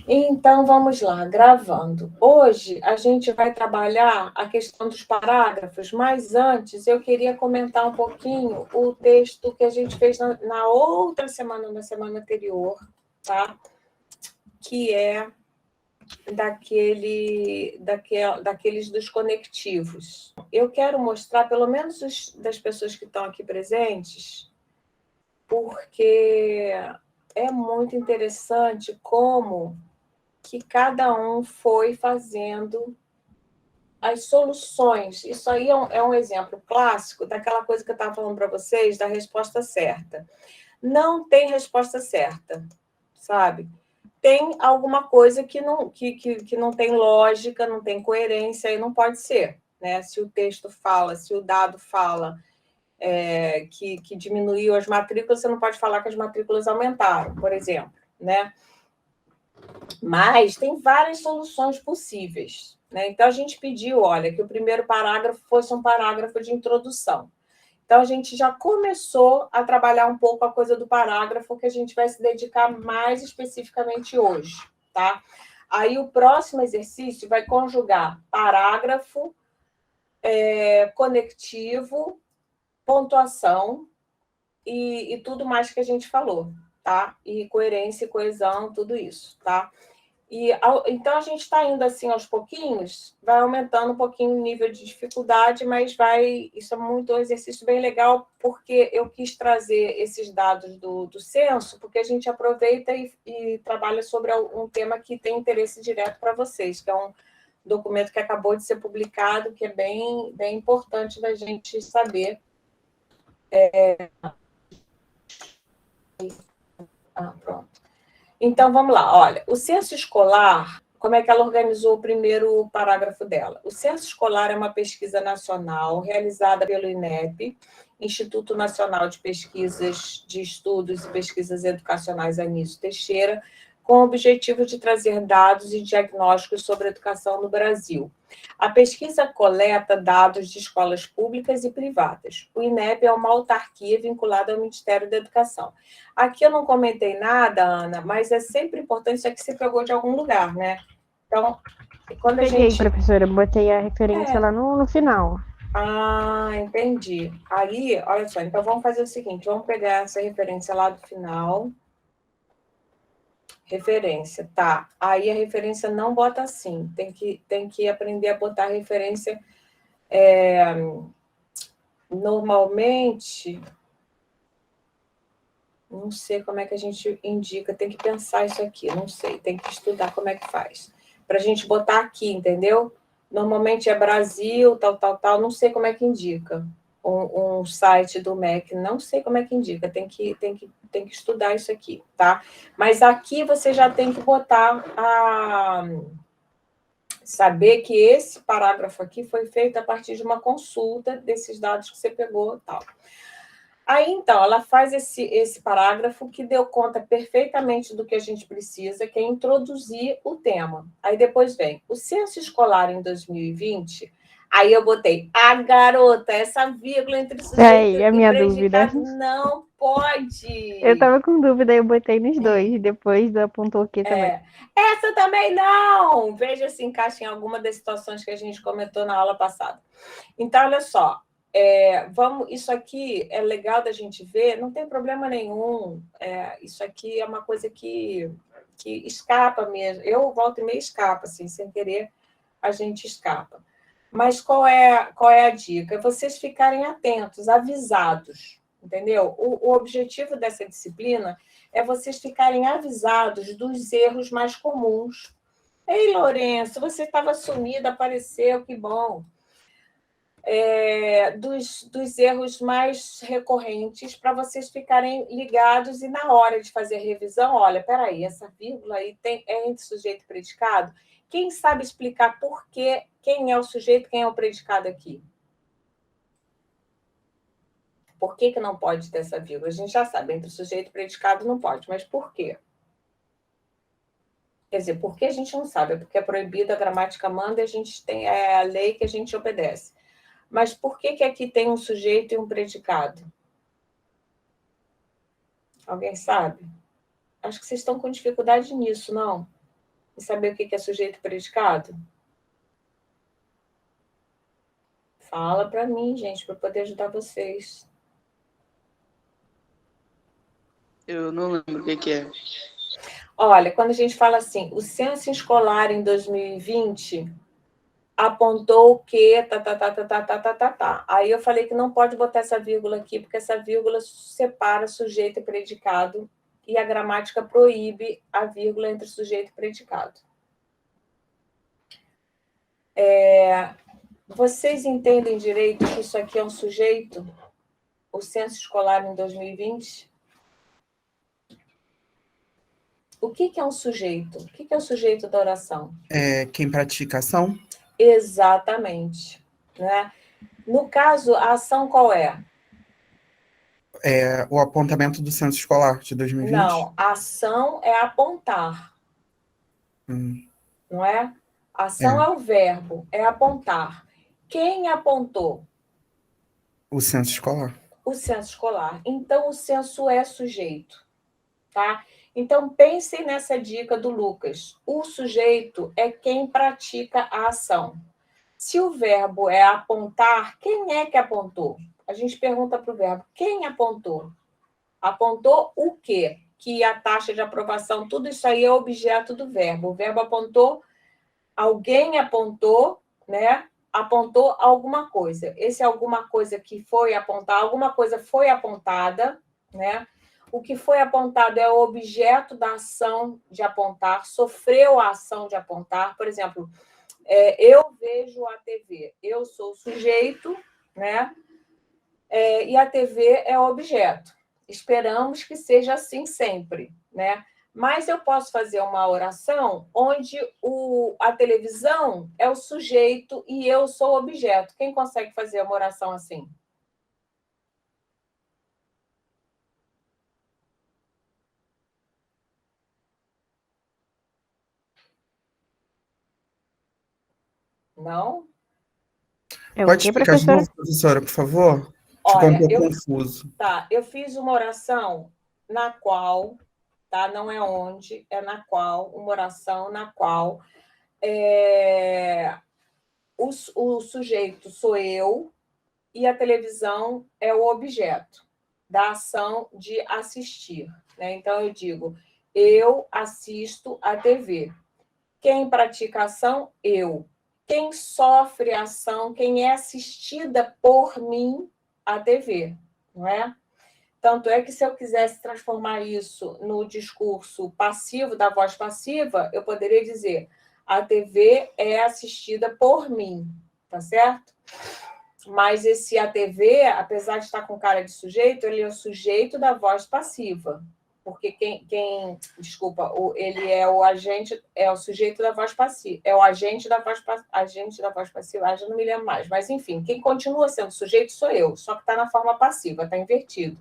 Então, vamos lá, gravando. Hoje a gente vai trabalhar a questão dos parágrafos, mas antes eu queria comentar um pouquinho o texto que a gente fez na outra semana, na semana anterior, tá? Que é daqueles dos conectivos. Eu quero mostrar, pelo menos das pessoas que estão aqui presentes, porque é muito interessante como que cada um foi fazendo as soluções. Isso aí é um exemplo clássico daquela coisa que eu estava falando para vocês, da resposta certa. Não tem resposta certa, sabe? Tem alguma coisa que não tem lógica, não tem coerência, e não pode ser. Né? Se o texto fala, se o dado fala que diminuiu as matrículas, você não pode falar que as matrículas aumentaram, por exemplo. Né? Mas tem várias soluções possíveis. Né? Então, a gente pediu, olha, que o primeiro parágrafo fosse um parágrafo de introdução. Então, a gente já começou a trabalhar um pouco a coisa do parágrafo, que a gente vai se dedicar mais especificamente hoje. Tá? Aí, o próximo exercício vai conjugar parágrafo, conectivo, pontuação e tudo mais que a gente falou. Tá? E coerência e coesão, tudo isso. Tá? Então, a gente está indo assim aos pouquinhos, vai aumentando um pouquinho o nível de dificuldade, mas isso é um exercício bem legal, porque eu quis trazer esses dados do censo, porque a gente aproveita e trabalha sobre um tema que tem interesse direto para vocês, que é um documento que acabou de ser publicado, que é bem importante da gente saber. Pronto. Então, vamos lá. Olha, o censo escolar, como é que ela organizou o primeiro parágrafo dela? O censo escolar é uma pesquisa nacional realizada pelo INEP, Instituto Nacional de Pesquisas de Estudos e Pesquisas Educacionais Anísio Teixeira, com o objetivo de trazer dados e diagnósticos sobre a educação no Brasil. A pesquisa coleta dados de escolas públicas e privadas. O INEP é uma autarquia vinculada ao Ministério da Educação. Aqui eu não comentei nada, Ana, mas é sempre importante, isso aqui você pegou de algum lugar, né? Então, quando a Peguei, gente... professora, botei a referência lá no final. Entendi. Aí, olha só, então vamos fazer o seguinte, vamos pegar essa referência lá do final. Referência, tá. Aí a referência não bota assim, tem que aprender a botar referência normalmente. Não sei como é que a gente indica, tem que pensar isso aqui, não sei, tem que estudar como é que faz. Para a gente botar aqui, entendeu? Normalmente é Brasil, tal, não sei como é que indica. Um site do MEC, não sei como é que indica, tem que estudar isso aqui, tá? Mas aqui você já tem que botar saber que esse parágrafo aqui foi feito a partir de uma consulta desses dados que você pegou, tal. Aí, então, ela faz esse parágrafo que deu conta perfeitamente do que a gente precisa, que é introduzir o tema. Aí depois vem o censo escolar em 2020. Aí eu botei a garota, essa vírgula entre sujeito Aí, a e minha dúvida. predicado não Eu pode. tava com dúvida, eu botei nos dois, depois apontou aqui também. Essa também não! Veja se encaixa em alguma das situações que a gente comentou na aula passada. Então, olha só, isso aqui é legal da gente ver, não tem problema nenhum, isso aqui é uma coisa que escapa mesmo. Eu volto e meio escapa, assim, sem querer, a gente escapa. Mas qual é a dica? É vocês ficarem atentos, avisados, entendeu? O objetivo dessa disciplina é vocês ficarem avisados dos erros mais comuns. Ei, Lourenço, você estava sumida, apareceu, que bom. Dos erros mais recorrentes, para vocês ficarem ligados e na hora de fazer a revisão, olha, peraí, essa vírgula aí é entre sujeito e predicado? Quem sabe explicar por quê, quem é o sujeito, quem é o predicado aqui? Por que não pode ter essa vírgula? A gente já sabe, entre sujeito e predicado não pode, mas por quê? Quer dizer, por que a gente não sabe? É porque é proibido, a gramática manda e a gente tem a lei que a gente obedece. Mas por que aqui tem um sujeito e um predicado? Alguém sabe? Acho que vocês estão com dificuldade nisso, não? Em saber o que é sujeito e predicado? Fala para mim, gente, para poder ajudar vocês. Eu não lembro o que é. Olha, quando a gente fala assim, o censo escolar em 2020 apontou que tá. Aí eu falei que não pode botar essa vírgula aqui, porque essa vírgula separa sujeito e predicado, e a gramática proíbe a vírgula entre sujeito e predicado. Vocês entendem direito que isso aqui é um sujeito? O censo escolar em 2020? O que é um sujeito? O que é o sujeito da oração? Quem pratica a ação? Exatamente. Né? No caso, a ação qual é? O apontamento do censo escolar de 2020? Não, a ação é apontar. Não é? A ação é o verbo, é apontar. Quem apontou? O censo escolar. O censo escolar. Então, o censo é sujeito. Tá? Então, pensem nessa dica do Lucas. O sujeito é quem pratica a ação. Se o verbo é apontar, quem é que apontou? A gente pergunta para o verbo, quem apontou? Apontou o quê? Que a taxa de aprovação, tudo isso aí é objeto do verbo. O verbo apontou, alguém apontou, né? Apontou alguma coisa. Esse alguma coisa que foi apontar, alguma coisa foi apontada, né? O que foi apontado é o objeto da ação de apontar, sofreu a ação de apontar. Por exemplo, eu vejo a TV, eu sou o sujeito, né? E a TV é o objeto. Esperamos que seja assim sempre, né? Mas eu posso fazer uma oração onde a televisão é o sujeito e eu sou o objeto. Quem consegue fazer uma oração assim? Não? É o Pode quê, explicar de professora? novo, professora, por favor? Ficou um Olha, pouco confuso. eu fiz uma oração na qual, tá? Não é onde, é na qual, uma oração na qual o sujeito sou eu e a televisão é o objeto da ação de assistir, né? Então, eu digo, eu assisto a TV. Quem pratica a ação? Eu. Quem sofre a ação, quem é assistida por mim, a TV, não é? Tanto é que se eu quisesse transformar isso no discurso passivo, da voz passiva, eu poderia dizer, a TV é assistida por mim, tá certo? Mas esse ATV, apesar de estar com cara de sujeito, ele é o sujeito da voz passiva. Porque desculpa, ele é o agente, é o sujeito da voz passiva, é o agente da voz passiva, já não me lembro mais. Mas, enfim, quem continua sendo sujeito sou eu, só que está na forma passiva, está invertido.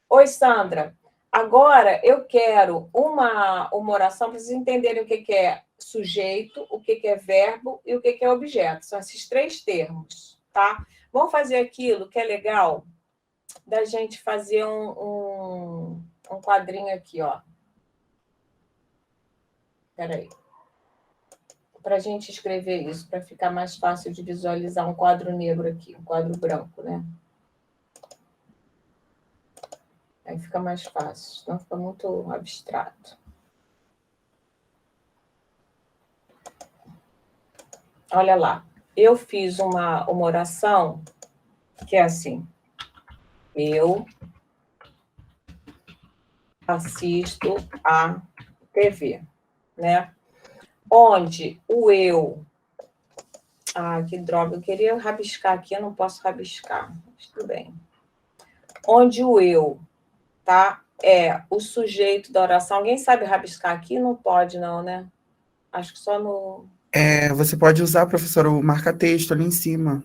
Oi, Sandra. Agora eu quero uma oração para vocês entenderem o que é sujeito, o que é verbo e o que é objeto. São esses três termos, tá? Vamos fazer aquilo que é legal da gente fazer um quadrinho aqui, ó. Espera aí. Para a gente escrever isso, para ficar mais fácil de visualizar um quadro negro aqui, um quadro branco, né? Aí fica mais fácil, senão fica muito abstrato. Olha lá, eu fiz uma oração que é assim, eu assisto a TV, né? Onde o eu... Ah, que droga, eu queria rabiscar aqui, eu não posso rabiscar, mas tudo bem. Onde o eu, tá? É o sujeito da oração. Alguém sabe rabiscar aqui? Não pode, não, né? Acho que só no... Você pode usar, professora, o marca-texto ali em cima.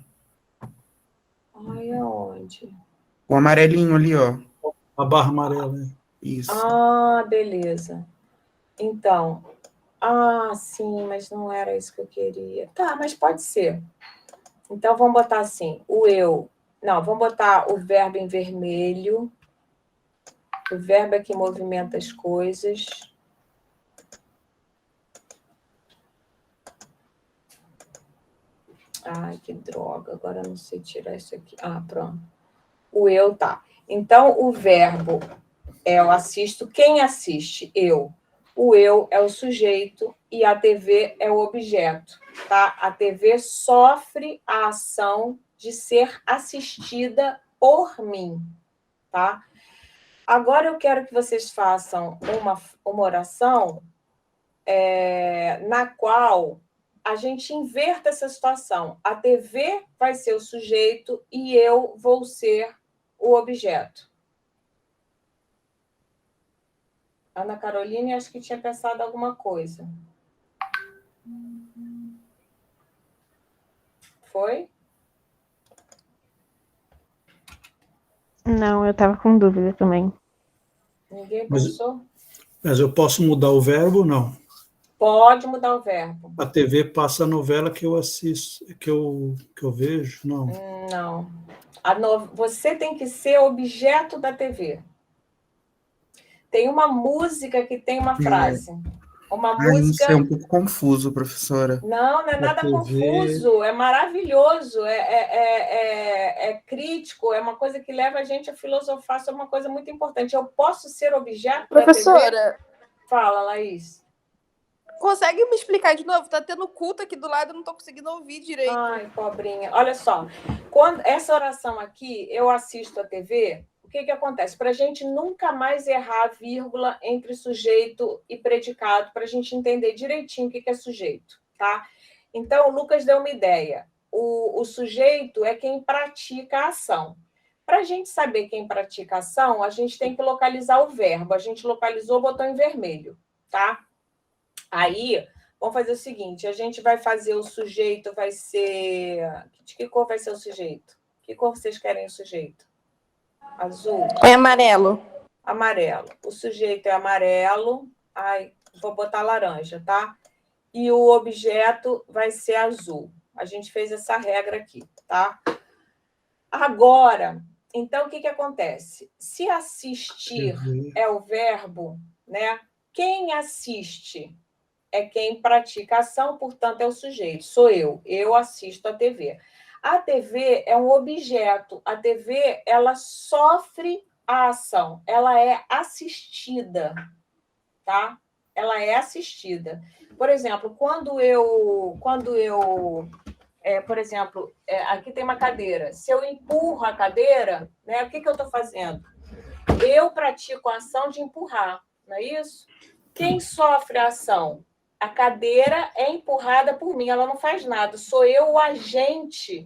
Ai, aonde? O amarelinho ali, ó. A barra amarela, né? Isso. Ah, beleza. Então, sim, mas não era isso que eu queria. Tá, mas pode ser. Então, vamos botar assim, o eu... Não, vamos botar o verbo em vermelho. O verbo é que movimenta as coisas. Ai, que droga, agora eu não sei tirar isso aqui. Ah, pronto. O eu tá. Então, o verbo é eu assisto. Quem assiste? Eu. O eu é o sujeito e a TV é o objeto, tá? A TV sofre a ação de ser assistida por mim, tá? Agora eu quero que vocês façam uma oração na qual a gente inverta essa situação. A TV vai ser o sujeito e eu vou ser o objeto. Ana Caroline, acho que tinha pensado alguma coisa. Foi? Não, eu tava com dúvida também. Ninguém Mas- pensou? Mas eu posso mudar o verbo? Não. Pode mudar o verbo. A TV passa a novela que eu assisto, que eu vejo? Não. Não. Você tem que ser objeto da TV. Tem uma música que tem uma frase. Uma Ai, não música. sei, é um pouco confuso, professora. Não é A nada TV. confuso, é maravilhoso, é crítico, é uma coisa que leva a gente a filosofar sobre uma coisa muito importante. Eu posso ser objeto da TV? Professora, Fala, Laís. consegue me explicar de novo? Tá tendo culto aqui do lado, eu não tô conseguindo ouvir direito. Ai, pobrinha. Olha só, quando essa oração aqui, eu assisto a TV, o que acontece? Para a gente nunca mais errar a vírgula entre sujeito e predicado, para a gente entender direitinho o que é sujeito, tá? Então, o Lucas deu uma ideia. O sujeito é quem pratica a ação. Para a gente saber quem pratica a ação, a gente tem que localizar o verbo. A gente localizou, botou em vermelho, tá? Aí, vamos fazer o seguinte, a gente vai fazer o sujeito, vai ser... De que cor vai ser o sujeito? Que cor vocês querem o sujeito? Azul? É amarelo. Amarelo. O sujeito é amarelo. Ai, vou botar laranja, tá? E o objeto vai ser azul. A gente fez essa regra aqui, tá? Agora, então, o que acontece? Se assistir TV. é o verbo, né? Quem assiste é quem pratica a ação, portanto, é o sujeito. Sou eu. Eu assisto a TV. A TV é um objeto. A TV, ela sofre a ação. Ela é assistida, tá? Ela é assistida. Por exemplo, por exemplo, aqui tem uma cadeira. Se eu empurro a cadeira, né, o que eu estou fazendo? Eu pratico a ação de empurrar, não é isso? Quem sofre a ação? A cadeira é empurrada por mim, ela não faz nada. Sou eu o agente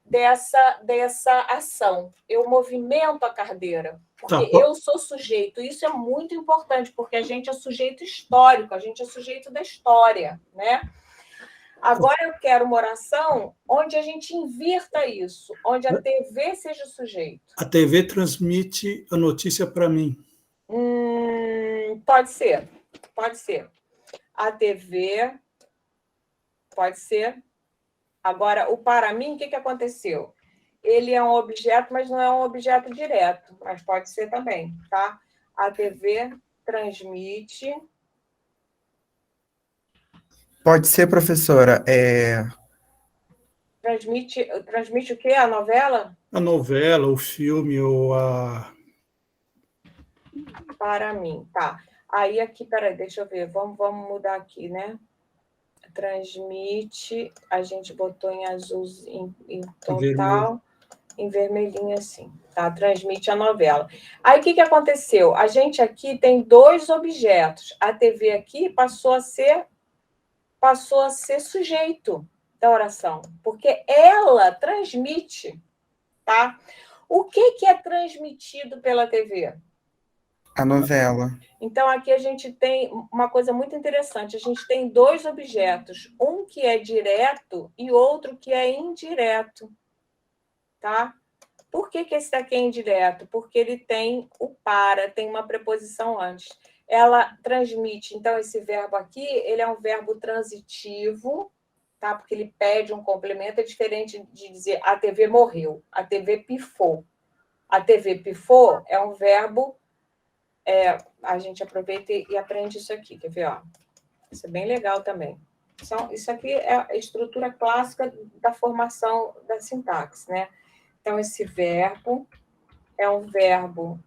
dessa ação. Eu movimento a cadeira, porque Tá. eu sou sujeito. Isso é muito importante, porque a gente é sujeito histórico, a gente é sujeito da história, né? Agora eu quero uma oração onde a gente invirta isso, onde a TV seja o sujeito. A TV transmite a notícia para mim. Pode ser, pode ser. A TV, pode ser. Agora, o para mim, o que aconteceu? Ele é um objeto, mas não é um objeto direto, mas pode ser também, tá? A TV transmite. Pode ser, professora. Transmite o quê? A novela? A novela, o filme, ou a... Para mim, tá. Aí aqui, peraí, deixa eu ver, vamos mudar aqui, né? Transmite, a gente botou em azul, em total, em vermelhinho assim, tá? Transmite a novela. Aí, o que aconteceu? A gente aqui tem dois objetos. A TV aqui passou a ser sujeito da oração, porque ela transmite, tá? O que é transmitido pela TV? A novela. Então, aqui a gente tem uma coisa muito interessante. A gente tem dois objetos, um que é direto e outro que é indireto, tá? Por que esse daqui é indireto? Porque ele tem o para, tem uma preposição antes. Ela transmite, então, esse verbo aqui, ele é um verbo transitivo, tá? Porque ele pede um complemento, é diferente de dizer a TV morreu, a TV pifou. A TV pifou é um verbo... a gente aproveita e aprende isso aqui, quer ver? Ó? Isso é bem legal também. Isso aqui é a estrutura clássica da formação da sintaxe, né? Então, esse verbo é um verbo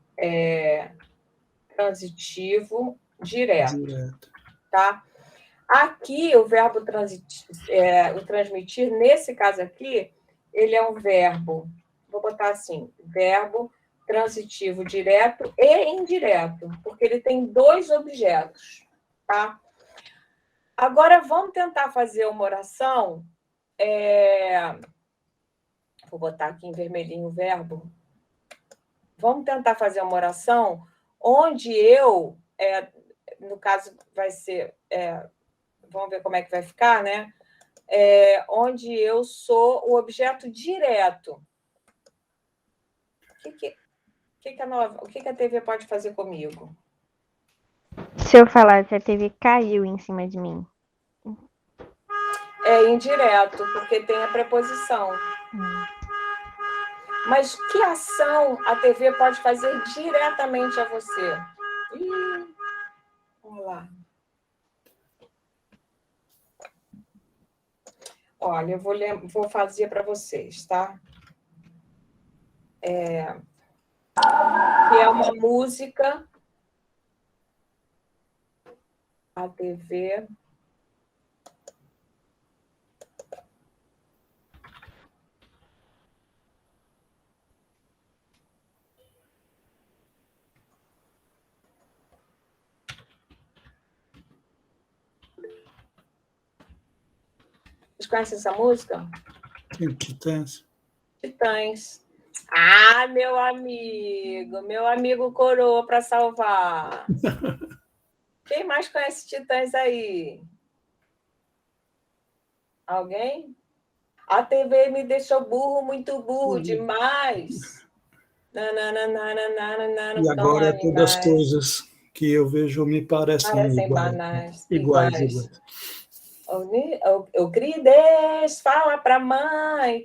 transitivo direto, Direto. tá? Aqui, o verbo o transmitir, nesse caso aqui, ele é um verbo, vou botar assim, verbo transitivo direto e indireto, porque ele tem 2 objetos, tá? Agora, vamos tentar fazer uma oração. Vou botar aqui em vermelhinho o verbo. Vamos tentar fazer uma oração onde eu, no caso, vai ser... vamos ver como é que vai ficar, né? Onde eu sou o objeto direto. O que a TV pode fazer comigo? Se eu falar que a TV caiu em cima de mim. É indireto, porque tem a preposição. Mas que ação a TV pode fazer diretamente a você? Vamos lá. Olha, eu vou fazer para vocês, tá? Que é uma música. A TV. Vocês conhecem essa música? Sim, Titãs. Titãs. Ah, meu amigo coroa para salvar. Quem mais conhece Titãs aí? Alguém? A TV me deixou burro, muito burro demais. E agora todas as coisas que eu vejo me parecem banais. iguais. Eucrides, fala pra mãe.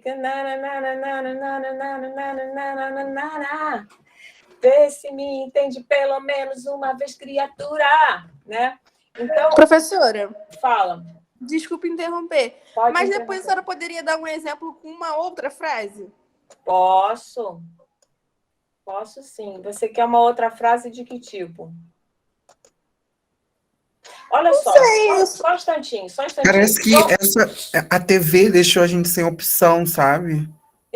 Vê se me entende pelo menos uma vez, criatura, né? Então, Professora, fala. desculpe interromper, mas depois a senhora poderia dar um exemplo com uma outra frase? Posso sim. Você quer uma outra frase de que tipo? Olha só, só um instantinho. Parece que a TV deixou a gente sem opção, sabe?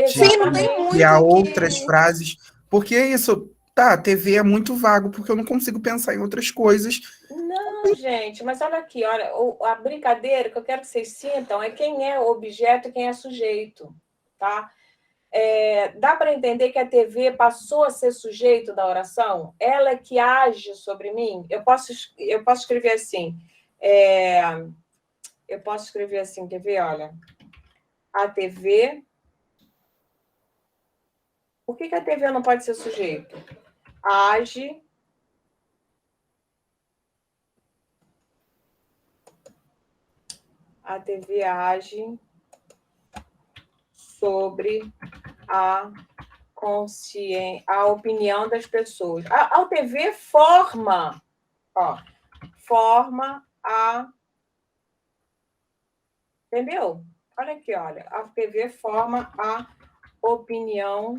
Sim, não tem muito. E há outras frases. Porque é isso, tá, a TV é muito vago, porque eu não consigo pensar em outras coisas. Não, gente, mas olha aqui, olha, a brincadeira que eu quero que vocês sintam é quem é objeto e quem é sujeito, tá? Dá para entender que a TV passou a ser sujeito da oração? Ela é que age sobre mim? Eu posso escrever assim. Quer ver? Olha. A TV. Por que a TV não pode ser sujeito? Age. A TV age sobre a opinião das pessoas. A TV forma a... Entendeu? Olha aqui, olha. A TV forma a opinião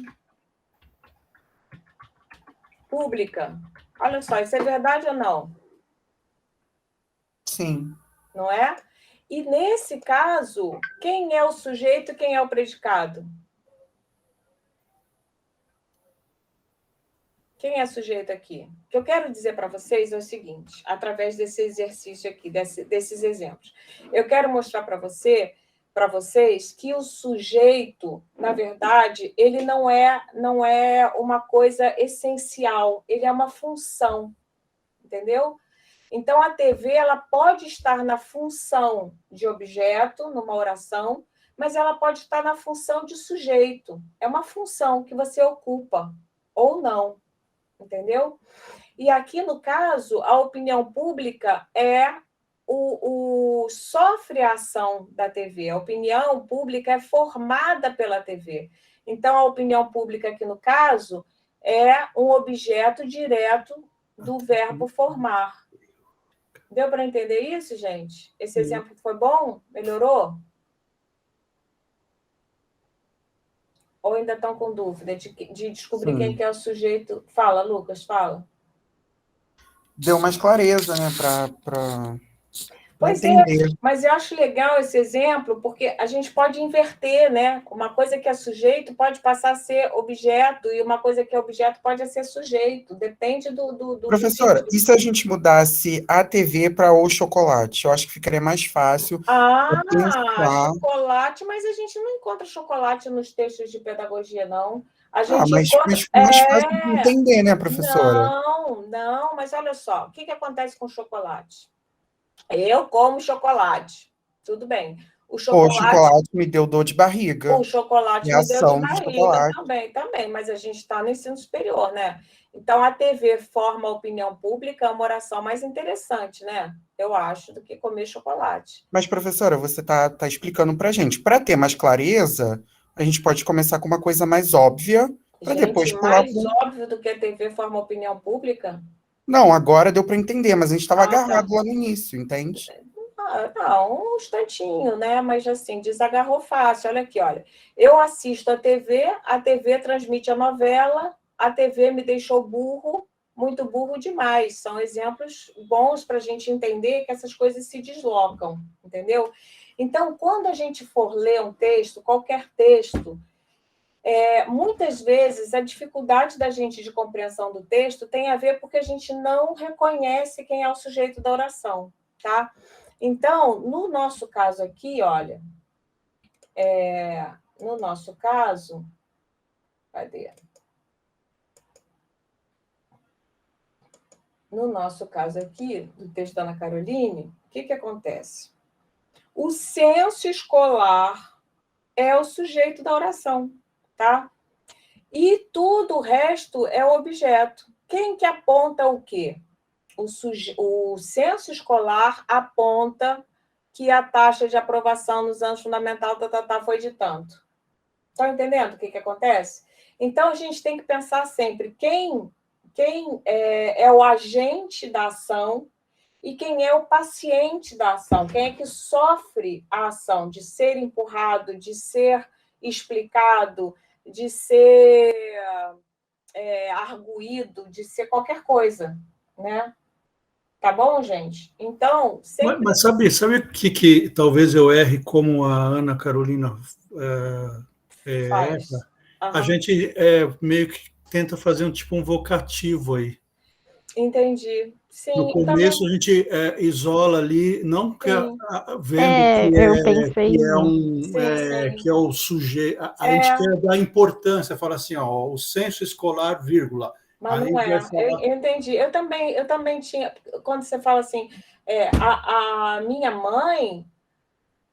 pública. Olha só, isso é verdade ou não? Sim. Não é? E, nesse caso, quem é o sujeito e quem é o predicado? Quem é sujeito aqui? O que eu quero dizer para vocês é o seguinte, através desse exercício aqui, desses exemplos. Eu quero mostrar para vocês que o sujeito, na verdade, ele não é uma coisa essencial, ele é uma função, entendeu? Então, a TV ela pode estar na função de objeto, numa oração, mas ela pode estar na função de sujeito. É uma função que você ocupa, ou não. Entendeu? E aqui, no caso, a opinião pública sofre a ação da TV. A opinião pública é formada pela TV. Então, a opinião pública aqui, no caso, é um objeto direto do verbo formar. Deu para entender isso, gente? Esse exemplo foi bom? Melhorou? Ou ainda estão com dúvida de descobrir quem que é o sujeito? Fala, Lucas, fala. Deu mais clareza, né, para Pois entender. é, mas eu acho legal esse exemplo, porque a gente pode inverter, né? Uma coisa que é sujeito pode passar a ser objeto, e uma coisa que é objeto pode ser sujeito. Depende do Professora, tipo de... e se a gente mudasse a TV para o chocolate? Eu acho que ficaria mais fácil pensar. Chocolate, mas a gente não encontra chocolate nos textos de pedagogia, não. A gente Mas encontra... fica mais fácil de entender, né, professora? Não, mas olha só, o que acontece com chocolate? Eu como chocolate, tudo bem. O Chocolate me deu dor de barriga. O chocolate me deu de Reação do barriga chocolate. também, mas a gente está no ensino superior, né? Então, a TV forma a opinião pública, é uma oração mais interessante, né? Eu acho, do que comer chocolate. Mas, professora, você tá explicando para gente. Para ter mais clareza, a gente pode começar com uma coisa mais óbvia, para depois pular. Mais óbvio do que a TV forma a opinião pública? Não, agora deu para entender, mas a gente estava agarrado tá. lá no início, entende? Não, um instantinho, né? Mas assim, desagarrou fácil. Olha aqui, olha. Eu assisto a TV transmite a novela, a TV me deixou burro, muito burro demais. São exemplos bons para a gente entender que essas coisas se deslocam, entendeu? Então, quando a gente for ler um texto, qualquer texto, muitas vezes a dificuldade da gente de compreensão do texto tem a ver porque a gente não reconhece quem é o sujeito da oração, tá? Então, no nosso caso aqui, olha, no nosso caso, cadê? No nosso caso aqui, do texto da Ana Caroline, o que acontece? O senso escolar é o sujeito da oração, tá? E tudo o resto é o objeto. Quem que aponta o quê? O censo escolar aponta que a taxa de aprovação nos anos fundamentais foi de tanto. Estão entendendo o que acontece? Então, a gente tem que pensar sempre quem é o agente da ação e quem é o paciente da ação, quem é que sofre a ação de ser empurrado, de ser explicado, de ser arguído, de ser qualquer coisa, né? Tá bom, gente? Então, sempre... Mas sabe o que talvez eu erre como a Ana Carolina faz. erra? A gente meio que tenta fazer um vocativo aí. Entendi. Sim, no começo a gente isola ali, não que vendo que é o sujeito. A gente quer dar importância, fala assim, ó, o censo escolar, vírgula. Mas aí não é. Eu entendi. Eu também tinha. Quando você fala assim, a minha mãe.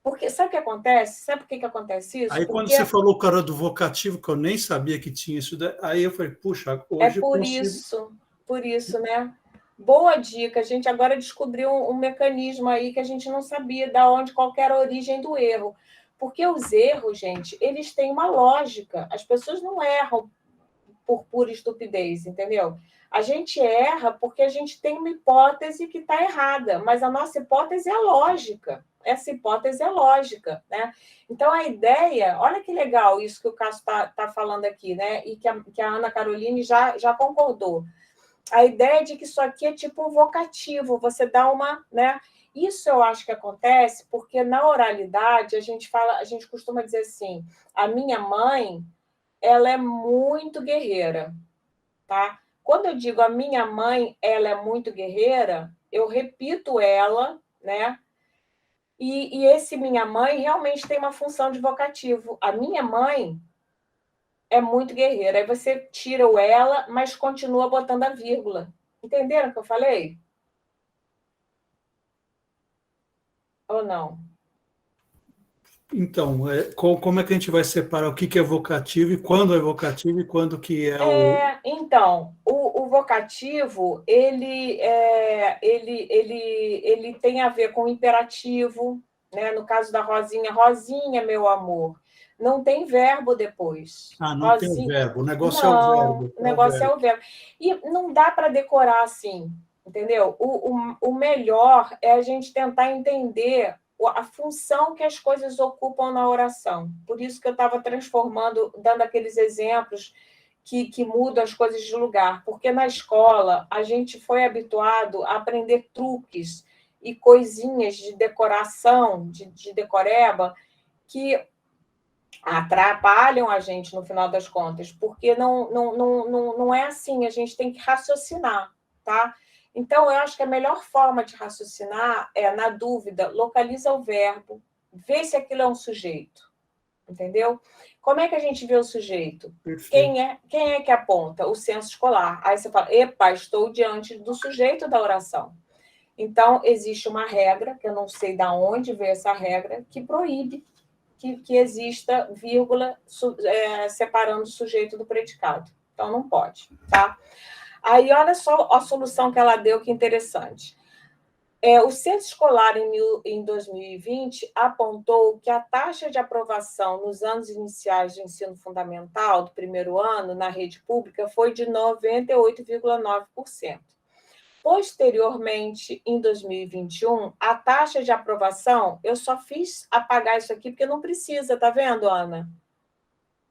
Porque sabe o que acontece? Sabe por que acontece isso? Aí, quando você falou o cara do vocativo, que eu nem sabia que tinha isso, aí eu falei, puxa, hoje por isso, né? Boa dica. A gente agora descobriu um mecanismo aí que a gente não sabia de onde qualquer origem do erro. Porque os erros, gente, eles têm uma lógica. As pessoas não erram por pura estupidez, entendeu? A gente erra porque a gente tem uma hipótese que está errada, mas a nossa hipótese é lógica. Essa hipótese é lógica, né? Então, a ideia... Olha que legal isso que o Cássio está falando aqui, né? E que a Ana Caroline já concordou. A ideia de que isso aqui é tipo um vocativo, você dá uma... né? Isso eu acho que acontece porque na oralidade a gente costuma dizer assim, a minha mãe, ela é muito guerreira, tá? Quando eu digo a minha mãe, ela é muito guerreira, eu repito ela, né? E esse minha mãe realmente tem uma função de vocativo. A minha mãe é muito guerreira. Aí você tira o ela, mas continua botando a vírgula. Entenderam o que eu falei? Ou não? Então, como é que a gente vai separar o que é vocativo e quando é vocativo e quando que é o... Então, o vocativo, ele tem a ver com o imperativo, né? No caso da Rosinha, Rosinha, meu amor. Não tem verbo depois. Não Rosinha... tem verbo, o negócio é o verbo. O negócio é o verbo. E não dá para decorar assim. entendeu? O melhor é a gente tentar entender a função que as coisas ocupam na oração. Por isso que eu estava transformando, dando aqueles exemplos que mudam as coisas de lugar. Porque na escola a gente foi habituado a aprender truques e coisinhas de decoração, de decoreba, que atrapalham a gente no final das contas, porque não é assim, a gente tem que raciocinar, tá? Então, eu acho que a melhor forma de raciocinar é, na dúvida, localiza o verbo, vê se aquilo é um sujeito, entendeu? Como é que a gente vê o sujeito? Quem é que aponta? O senso escolar. Aí você fala, epa, estou diante do sujeito da oração. Então, existe uma regra, que eu não sei de onde veio essa regra, que proíbe que exista vírgula separando o sujeito do predicado. Então, não pode, tá? Aí, olha só a solução que ela deu, que interessante. O Censo Escolar, em 2020, apontou que a taxa de aprovação nos anos iniciais de ensino fundamental, do primeiro ano, na rede pública, foi de 98,9%. Posteriormente, em 2021, a taxa de aprovação, eu só fiz apagar isso aqui porque não precisa, tá vendo, Ana?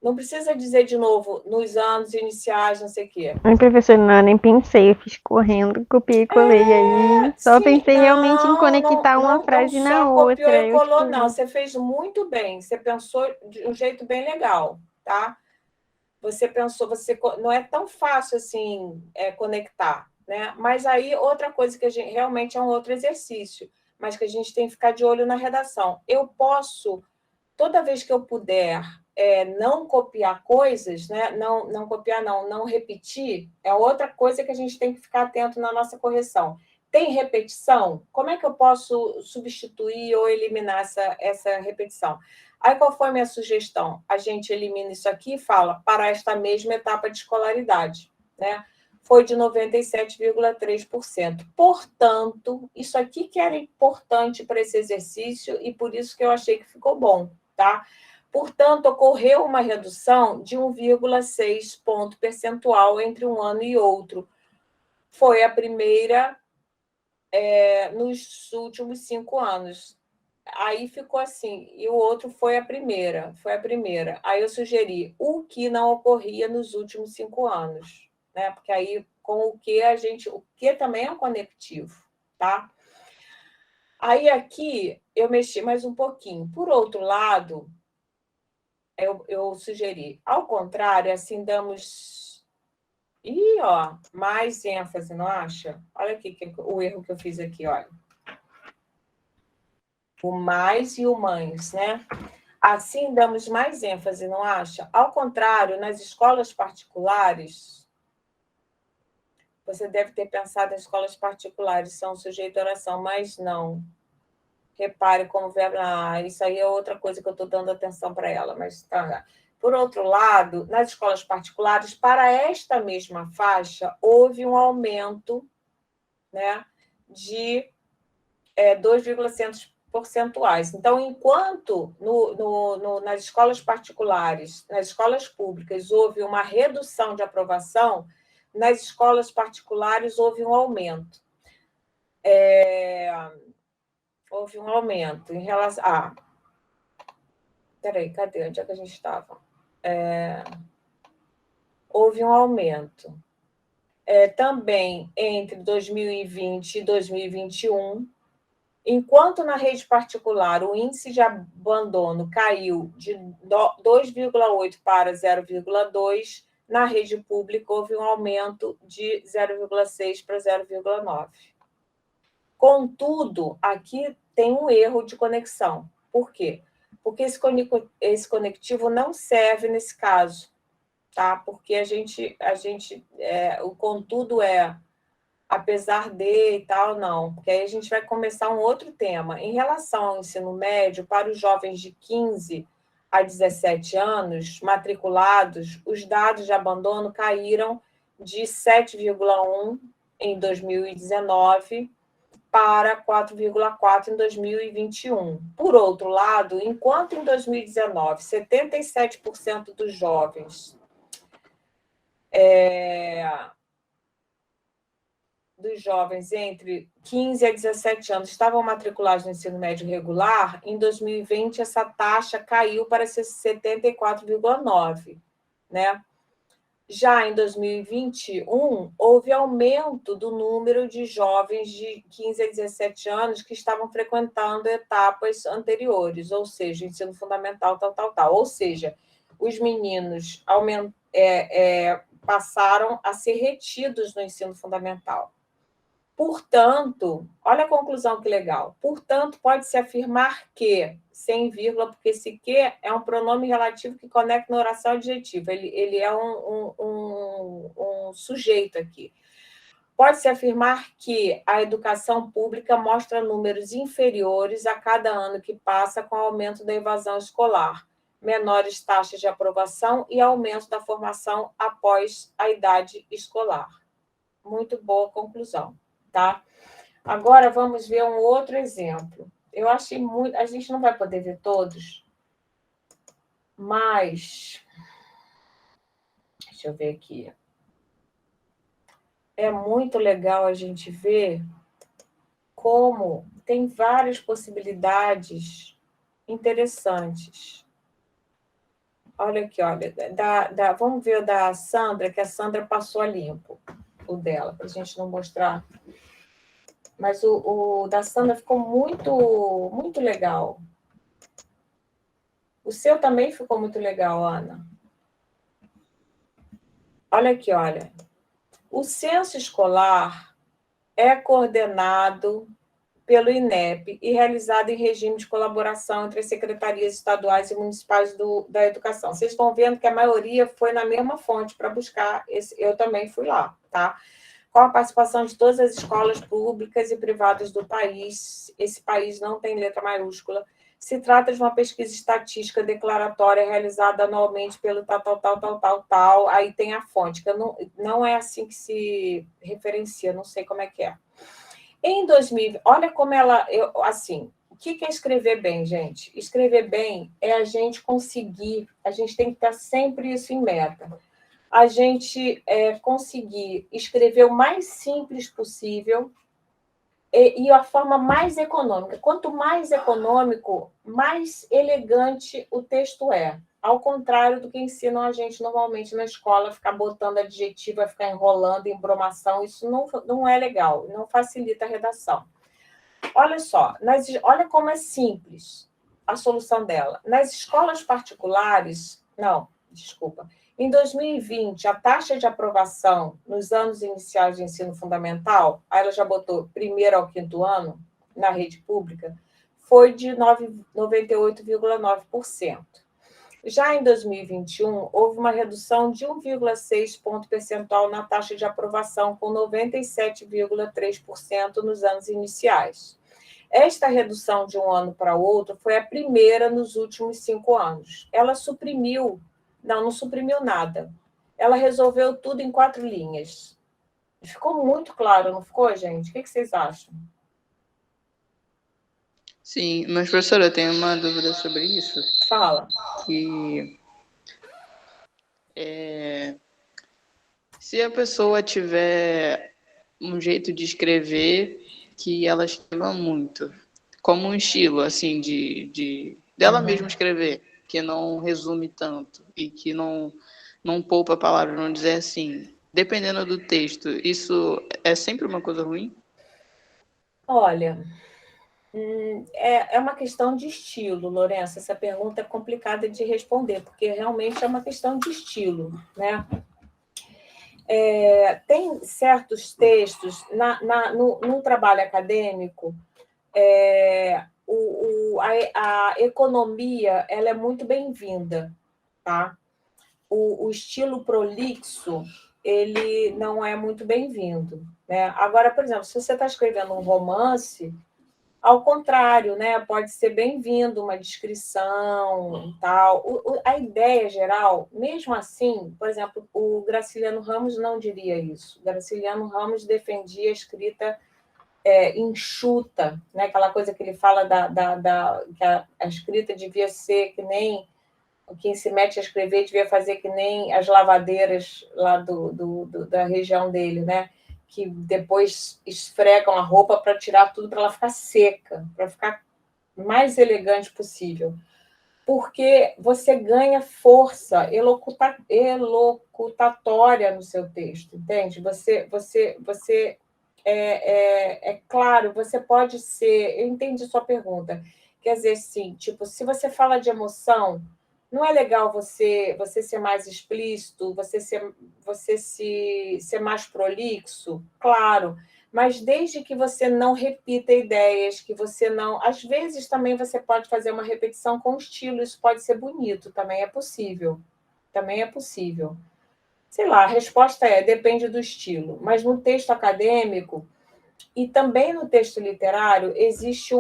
Não precisa dizer de novo, nos anos iniciais, não sei o quê. Ai, professor, não, nem pensei, eu fiz correndo, copiei e colei aí. Só pensei realmente em conectar uma frase na outra. Copiou e colou, não. Você fez muito bem. Você pensou de um jeito bem legal, tá? Você pensou, não é tão fácil assim conectar, né? Mas aí, outra coisa que a gente realmente é um outro exercício, mas que a gente tem que ficar de olho na redação. Eu posso, toda vez que eu puder, não copiar coisas, né? Não copiar, não repetir, é outra coisa que a gente tem que ficar atento na nossa correção. Tem repetição? Como é que eu posso substituir ou eliminar essa repetição? Aí, qual foi a minha sugestão? A gente elimina isso aqui e fala para esta mesma etapa de escolaridade, né? Foi de 97,3%. Portanto, isso aqui que era importante para esse exercício e por isso que eu achei que ficou bom, tá? Portanto, ocorreu uma redução de 1,6 ponto percentual entre um ano e outro. Foi a primeira nos últimos 5 anos. Aí ficou assim, e o outro foi a primeira. Aí eu sugeri o que não ocorria nos últimos 5 anos, né? Porque aí, com o que o que também é um conectivo, tá? Aí aqui eu mexi mais um pouquinho. Por outro lado, eu sugeri, ao contrário, assim damos. E, ó, mais ênfase, não acha? Olha aqui o erro que eu fiz aqui, olha. O mais e o mães, né? Assim damos mais ênfase, não acha? Ao contrário, nas escolas particulares, você deve ter pensado em escolas particulares, são sujeito à oração, mas não. Repare como verbo. Isso aí é outra coisa que eu estou dando atenção para ela, mas tá. Por outro lado, nas escolas particulares, para esta mesma faixa, houve um aumento, né, de 2,6 percentuais. Então, enquanto nas escolas particulares, nas escolas públicas, houve uma redução de aprovação, nas escolas particulares houve um aumento. Houve um aumento em relação. Peraí, cadê? Onde é que a gente estava? Houve um aumento. Também entre 2020 e 2021. Enquanto na rede particular o índice de abandono caiu de 2,8 para 0,2, na rede pública houve um aumento de 0,6 para 0,9. Contudo, aqui tem um erro de conexão. Por quê? Porque esse conectivo não serve nesse caso, tá? Porque o contudo apesar de e tal, não. Porque aí a gente vai começar um outro tema. Em relação ao ensino médio, para os jovens de 15 a 17 anos matriculados, os dados de abandono caíram de 7,1 em 2019 para 4,4 em 2021. Por outro lado, enquanto em 2019, 77% dos jovens dos jovens entre 15 a 17 anos estavam matriculados no ensino médio regular, em 2020 essa taxa caiu para 74,9%, né? Já em 2021, houve aumento do número de jovens de 15 a 17 anos que estavam frequentando etapas anteriores, ou seja, ensino fundamental, tal. Ou seja, os meninos passaram a ser retidos no ensino fundamental. Portanto, olha a conclusão que legal. Portanto, pode-se afirmar que, sem vírgula, porque esse que é um pronome relativo que conecta na oração adjetiva. Ele é um sujeito aqui. Pode-se afirmar que a educação pública mostra números inferiores a cada ano que passa com o aumento da evasão escolar, menores taxas de aprovação e aumento da formação após a idade escolar. Muito boa conclusão. Tá? Agora vamos ver um outro exemplo. Eu achei muito. A gente não vai poder ver todos, mas deixa eu ver aqui. É muito legal a gente ver como tem várias possibilidades interessantes. Olha aqui, olha. Vamos ver o da Sandra, que a Sandra passou a limpo o dela, para a gente não mostrar. Mas o da Sandra ficou muito, muito legal. O seu também ficou muito legal, Ana. Olha aqui, olha. O censo escolar é coordenado pelo INEP e realizado em regime de colaboração entre as secretarias estaduais e municipais da educação. Vocês estão vendo que a maioria foi na mesma fonte para buscar esse. Eu também fui lá, tá? Com a participação de todas as escolas públicas e privadas do país. Esse país não tem letra maiúscula. Se trata de uma pesquisa estatística declaratória realizada anualmente pelo tal. Aí tem a fonte, que não é assim que se referencia, não sei como é que é. Em 2000, olha como ela... assim, o que é escrever bem, gente? Escrever bem é a gente conseguir, a gente tem que ter sempre isso em meta. A gente conseguir escrever o mais simples possível e a forma mais econômica. Quanto mais econômico, mais elegante o texto é. Ao contrário do que ensinam a gente normalmente na escola, ficar botando adjetivo, ficar enrolando, embromação, isso não é legal, não facilita a redação. Olha só, olha como é simples a solução dela. Nas escolas particulares, em 2020, a taxa de aprovação nos anos iniciais de ensino fundamental, aí ela já botou primeiro ao quinto ano, na rede pública, foi de 98,9%. Já em 2021, houve uma redução de 1,6 ponto percentual na taxa de aprovação, com 97,3% nos anos iniciais. Esta redução de um ano para o outro foi a primeira nos últimos 5 anos. Ela suprimiu... não suprimiu nada. Ela resolveu tudo em 4 linhas. Ficou muito claro, não ficou, gente? O que vocês acham? Sim, mas, professora, eu tenho uma dúvida sobre isso. Fala. Que se a pessoa tiver um jeito de escrever que ela escreva muito, como um estilo, assim, dela mesma escrever, que não resume tanto e que não poupa palavras, não dizer assim, dependendo do texto, isso é sempre uma coisa ruim? Olha, é uma questão de estilo, Lourenço. Essa pergunta é complicada de responder, porque realmente é uma questão de estilo, né? Tem certos textos, no trabalho acadêmico, a economia ela é muito bem-vinda, tá? O estilo prolixo, ele não é muito bem-vindo, né? Agora, por exemplo, se você está escrevendo um romance, ao contrário, né? Pode ser bem-vindo uma descrição e tal. A ideia geral, mesmo assim, por exemplo, o Graciliano Ramos não diria isso. O Graciliano Ramos defendia a escrita enxuta, né? Aquela coisa que ele fala que a escrita devia ser que nem quem se mete a escrever devia fazer que nem as lavadeiras lá da região dele, né? que depois esfregam a roupa para tirar tudo, para ela ficar seca, para ficar mais elegante possível. Porque você ganha força elocutatória no seu texto, entende? É claro, você pode ser... Eu entendi sua pergunta. Quer dizer, sim, tipo, se você fala de emoção, não é legal você ser mais explícito, você ser mais prolixo? Claro, mas desde que você não repita ideias, que você não... Às vezes também você pode fazer uma repetição com estilo, isso pode ser bonito, também é possível. Também é possível. Sei lá, a resposta depende do estilo. Mas no texto acadêmico e também no texto literário existe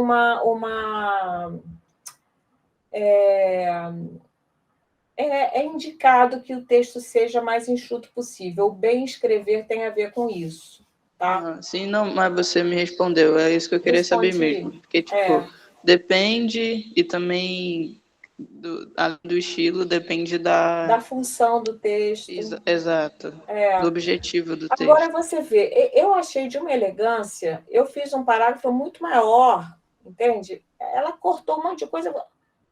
é indicado que o texto seja mais enxuto possível. O bem escrever tem a ver com isso, tá? Sim, não, mas você me respondeu, é isso que eu queria saber mesmo. Porque, tipo, depende, e também do estilo, depende da função do texto. Exato, do objetivo do texto. Agora você vê, eu achei de uma elegância, eu fiz um parágrafo muito maior, entende? Ela cortou um monte de coisa.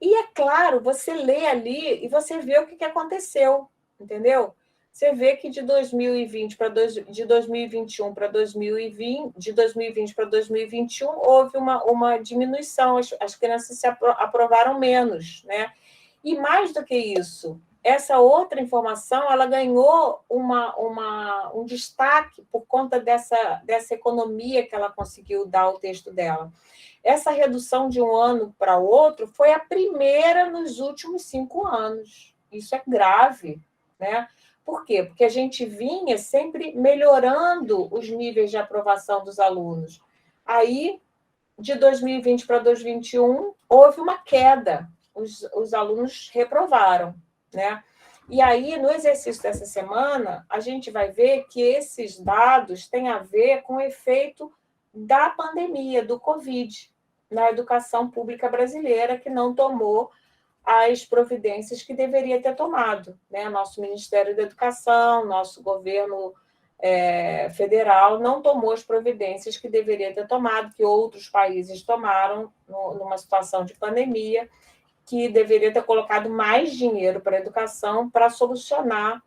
E é claro, você lê ali e você vê o que aconteceu, entendeu? Você vê que de 2020 para de 2021 para 2020, de 2020 para 2021 houve uma diminuição, as crianças se aprovaram menos, né? E mais do que isso, essa outra informação ela ganhou um destaque por conta dessa economia que ela conseguiu dar ao texto dela. Essa redução de um ano para o outro foi a primeira nos últimos 5 anos. Isso é grave, né? Por quê? Porque a gente vinha sempre melhorando os níveis de aprovação dos alunos. Aí, de 2020 para 2021, houve uma queda. Os alunos reprovaram, né? E aí, no exercício dessa semana, a gente vai ver que esses dados têm a ver com o efeito da pandemia, do Covid, na educação pública brasileira, que não tomou as providências que deveria ter tomado, né? Nosso Ministério da Educação, nosso governo federal não tomou as providências que deveria ter tomado, que outros países tomaram numa situação de pandemia, que deveria ter colocado mais dinheiro para a educação para solucionar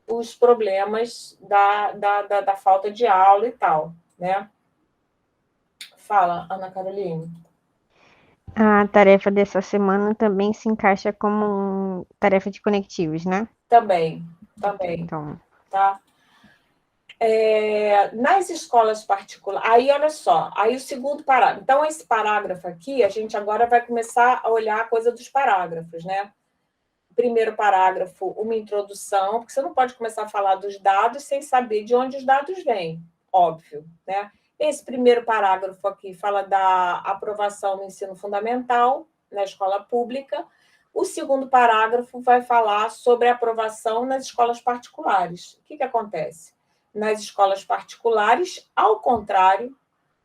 os problemas da falta de aula e tal, né? Fala, Ana Caroline. A tarefa dessa semana também se encaixa como tarefa de conectivos, né? Também. Então, tá? Nas escolas particulares... Aí, olha só, aí o segundo parágrafo. Então, esse parágrafo aqui, a gente agora vai começar a olhar a coisa dos parágrafos, né? Primeiro parágrafo, uma introdução, porque você não pode começar a falar dos dados sem saber de onde os dados vêm, óbvio, né? Esse primeiro parágrafo aqui fala da aprovação no ensino fundamental na escola pública. O segundo parágrafo vai falar sobre a aprovação nas escolas particulares. O que acontece? Nas escolas particulares, ao contrário,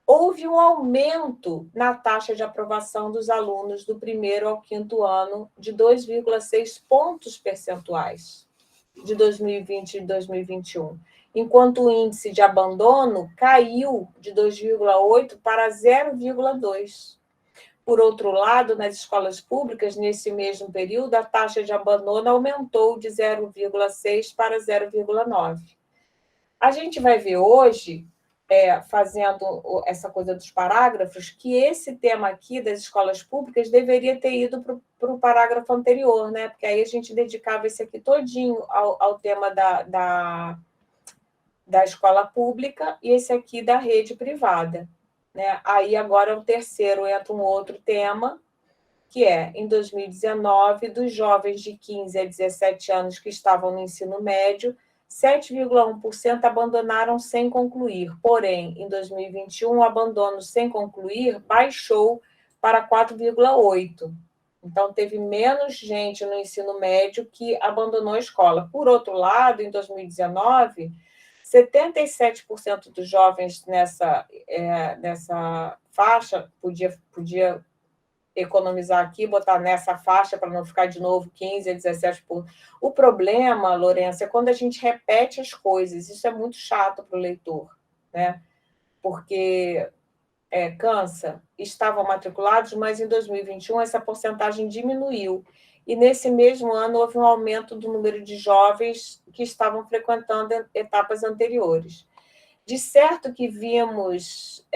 houve um aumento na taxa de aprovação dos alunos do 1º ao 5º ano de 2,6 pontos percentuais de 2020 e 2021, enquanto o índice de abandono caiu de 2,8 para 0,2. Por outro lado, nas escolas públicas, nesse mesmo período, a taxa de abandono aumentou de 0,6 para 0,9. A gente vai ver hoje, fazendo essa coisa dos parágrafos, que esse tema aqui das escolas públicas deveria ter ido para o parágrafo anterior, né? Porque aí a gente dedicava esse aqui todinho ao tema da escola pública e esse aqui da rede privada, né? Aí agora o terceiro entra um outro tema, que em 2019, dos jovens de 15 a 17 anos que estavam no ensino médio, 7,1% abandonaram sem concluir. Porém, em 2021, o abandono sem concluir baixou para 4,8%. Então, teve menos gente no ensino médio que abandonou a escola. Por outro lado, em 2019, 77% dos jovens nessa faixa, podia economizar aqui, botar nessa faixa para não ficar de novo 15 a 17%. O problema, Lourenço, é quando a gente repete as coisas. Isso é muito chato para o leitor, né? Porque cansa, estavam matriculados, mas em 2021 essa porcentagem diminuiu. E nesse mesmo ano houve um aumento do número de jovens que estavam frequentando etapas anteriores. De certo que vimos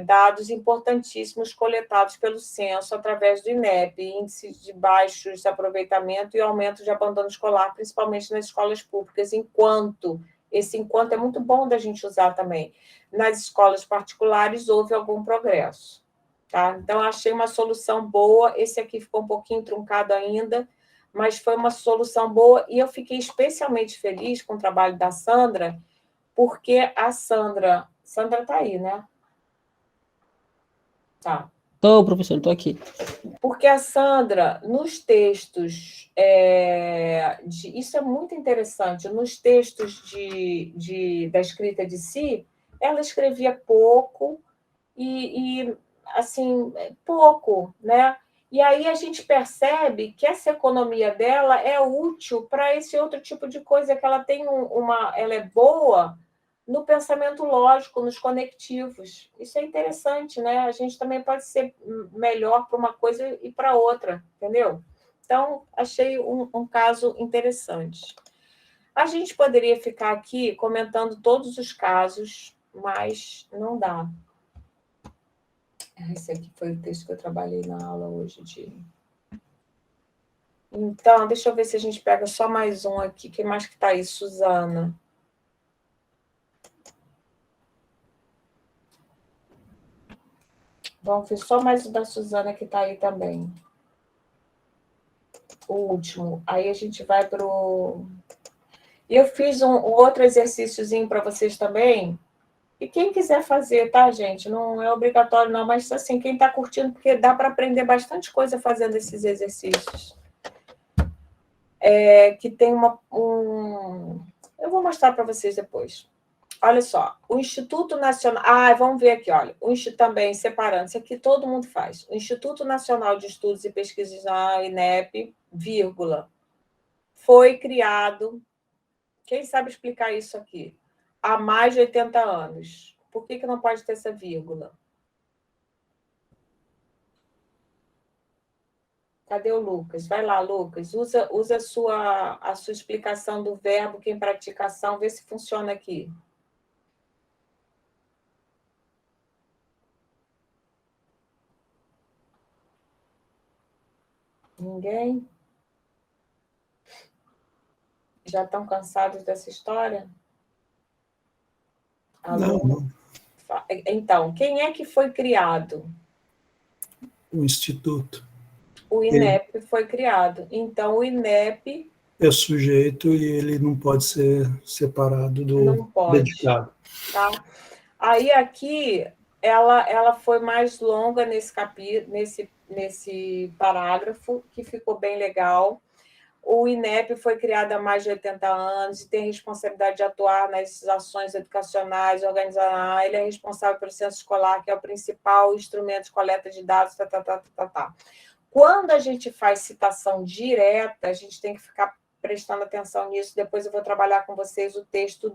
dados importantíssimos coletados pelo censo através do INEP, índices de baixos aproveitamento e aumento de abandono escolar, principalmente nas escolas públicas, esse enquanto é muito bom da gente usar também. Nas escolas particulares houve algum progresso. Tá? Então, achei uma solução boa, esse aqui ficou um pouquinho truncado ainda, mas foi uma solução boa, e eu fiquei especialmente feliz com o trabalho da Sandra, porque a Sandra está aí, né? Tá. Tô, professor, tô aqui. Porque a Sandra, nos textos, isso é muito interessante, nos textos da escrita de si, ela escrevia pouco, assim, pouco, né? E aí a gente percebe que essa economia dela é útil para esse outro tipo de coisa, que ela tem ela é boa no pensamento lógico, nos conectivos. Isso é interessante, né? A gente também pode ser melhor para uma coisa e para outra, entendeu? Então, achei um caso interessante. A gente poderia ficar aqui comentando todos os casos, mas não dá. Esse aqui foi o texto que eu trabalhei na aula hoje. Então, deixa eu ver se a gente pega só mais um aqui. Quem mais que está aí? Suzana. Vamos ver só mais o da Suzana que está aí também. O último. Aí a gente vai para o... E eu fiz um outro exercíciozinho para vocês também. E quem quiser fazer, tá, gente? Não é obrigatório, não, mas assim, quem está curtindo, porque dá para aprender bastante coisa fazendo esses exercícios. Que tem eu vou mostrar para vocês depois. Olha só, o Instituto Nacional... vamos ver aqui, olha. Também, separando, isso aqui todo mundo faz. O Instituto Nacional de Estudos e Pesquisas, INEP, vírgula, foi criado... Quem sabe explicar isso aqui? Há mais de 80 anos. Por que não pode ter essa vírgula? Cadê o Lucas? Vai lá, Lucas. Usa a sua explicação do verbo que em praticação, vê se funciona aqui. Ninguém? Já estão cansados dessa história? Não. Então, quem é que foi criado? O Instituto. O INEP foi criado. Então, o INEP... é sujeito e ele não pode ser separado do dedicado. Tá? Aí, aqui, ela foi mais longa nesse parágrafo, que ficou bem legal. O INEP foi criado há mais de 80 anos e tem responsabilidade de atuar nas ações educacionais, organizar. Ele é responsável pelo censo escolar, que é o principal instrumento de coleta de dados. Quando a gente faz citação direta, a gente tem que ficar prestando atenção nisso. Depois eu vou trabalhar com vocês o texto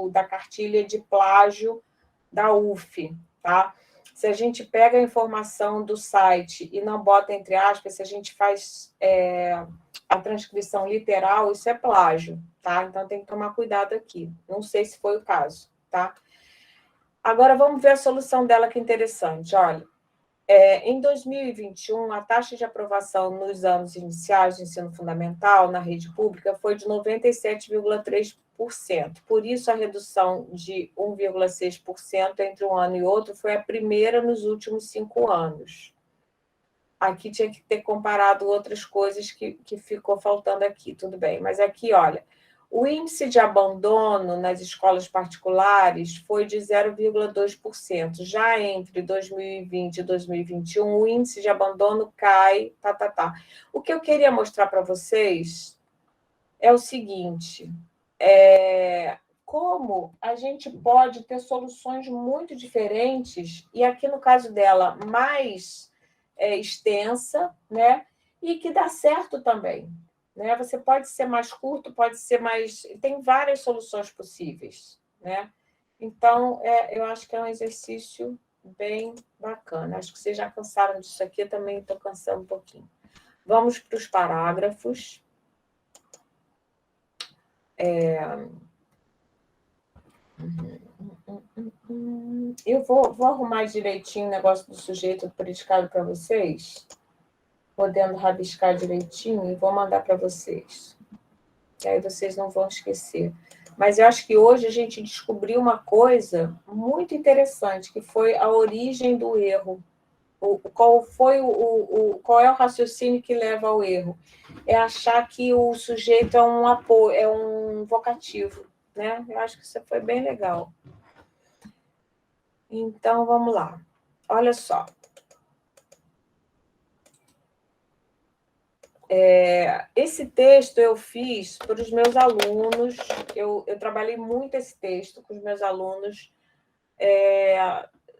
da cartilha de plágio da UF, tá? Se a gente pega a informação do site e não bota entre aspas, se a gente faz a transcrição literal, isso é plágio, tá? Então tem que tomar cuidado aqui. Não sei se foi o caso, tá? Agora vamos ver a solução dela, que é interessante. Olha, em 2021, a taxa de aprovação nos anos iniciais do ensino fundamental na rede pública foi de 97,3%. Por isso, a redução de 1,6% entre um ano e outro foi a primeira nos últimos 5 anos. Aqui tinha que ter comparado outras coisas que ficou faltando aqui, tudo bem. Mas aqui, olha, o índice de abandono nas escolas particulares foi de 0,2%. Já entre 2020 e 2021, o índice de abandono cai, O que eu queria mostrar para vocês é o seguinte, como a gente pode ter soluções muito diferentes, e aqui no caso dela, mais extensa, né? E que dá certo também. Né? Você pode ser mais curto, pode ser mais... Tem várias soluções possíveis. Né? Então, eu acho que é um exercício bem bacana. Acho que vocês já cansaram disso aqui, eu também estou cansando um pouquinho. Vamos para os parágrafos. Eu vou arrumar direitinho o negócio do sujeito do predicado para vocês, podendo rabiscar direitinho, e vou mandar para vocês. Que aí vocês não vão esquecer. Mas eu acho que hoje a gente descobriu uma coisa muito interessante, que foi a origem do erro. Qual é o raciocínio que leva ao erro? É achar que o sujeito é um apoio, é um vocativo, né? Eu acho que isso foi bem legal. Então, vamos lá. Olha só. Esse texto eu fiz para os meus alunos, eu trabalhei muito esse texto com os meus alunos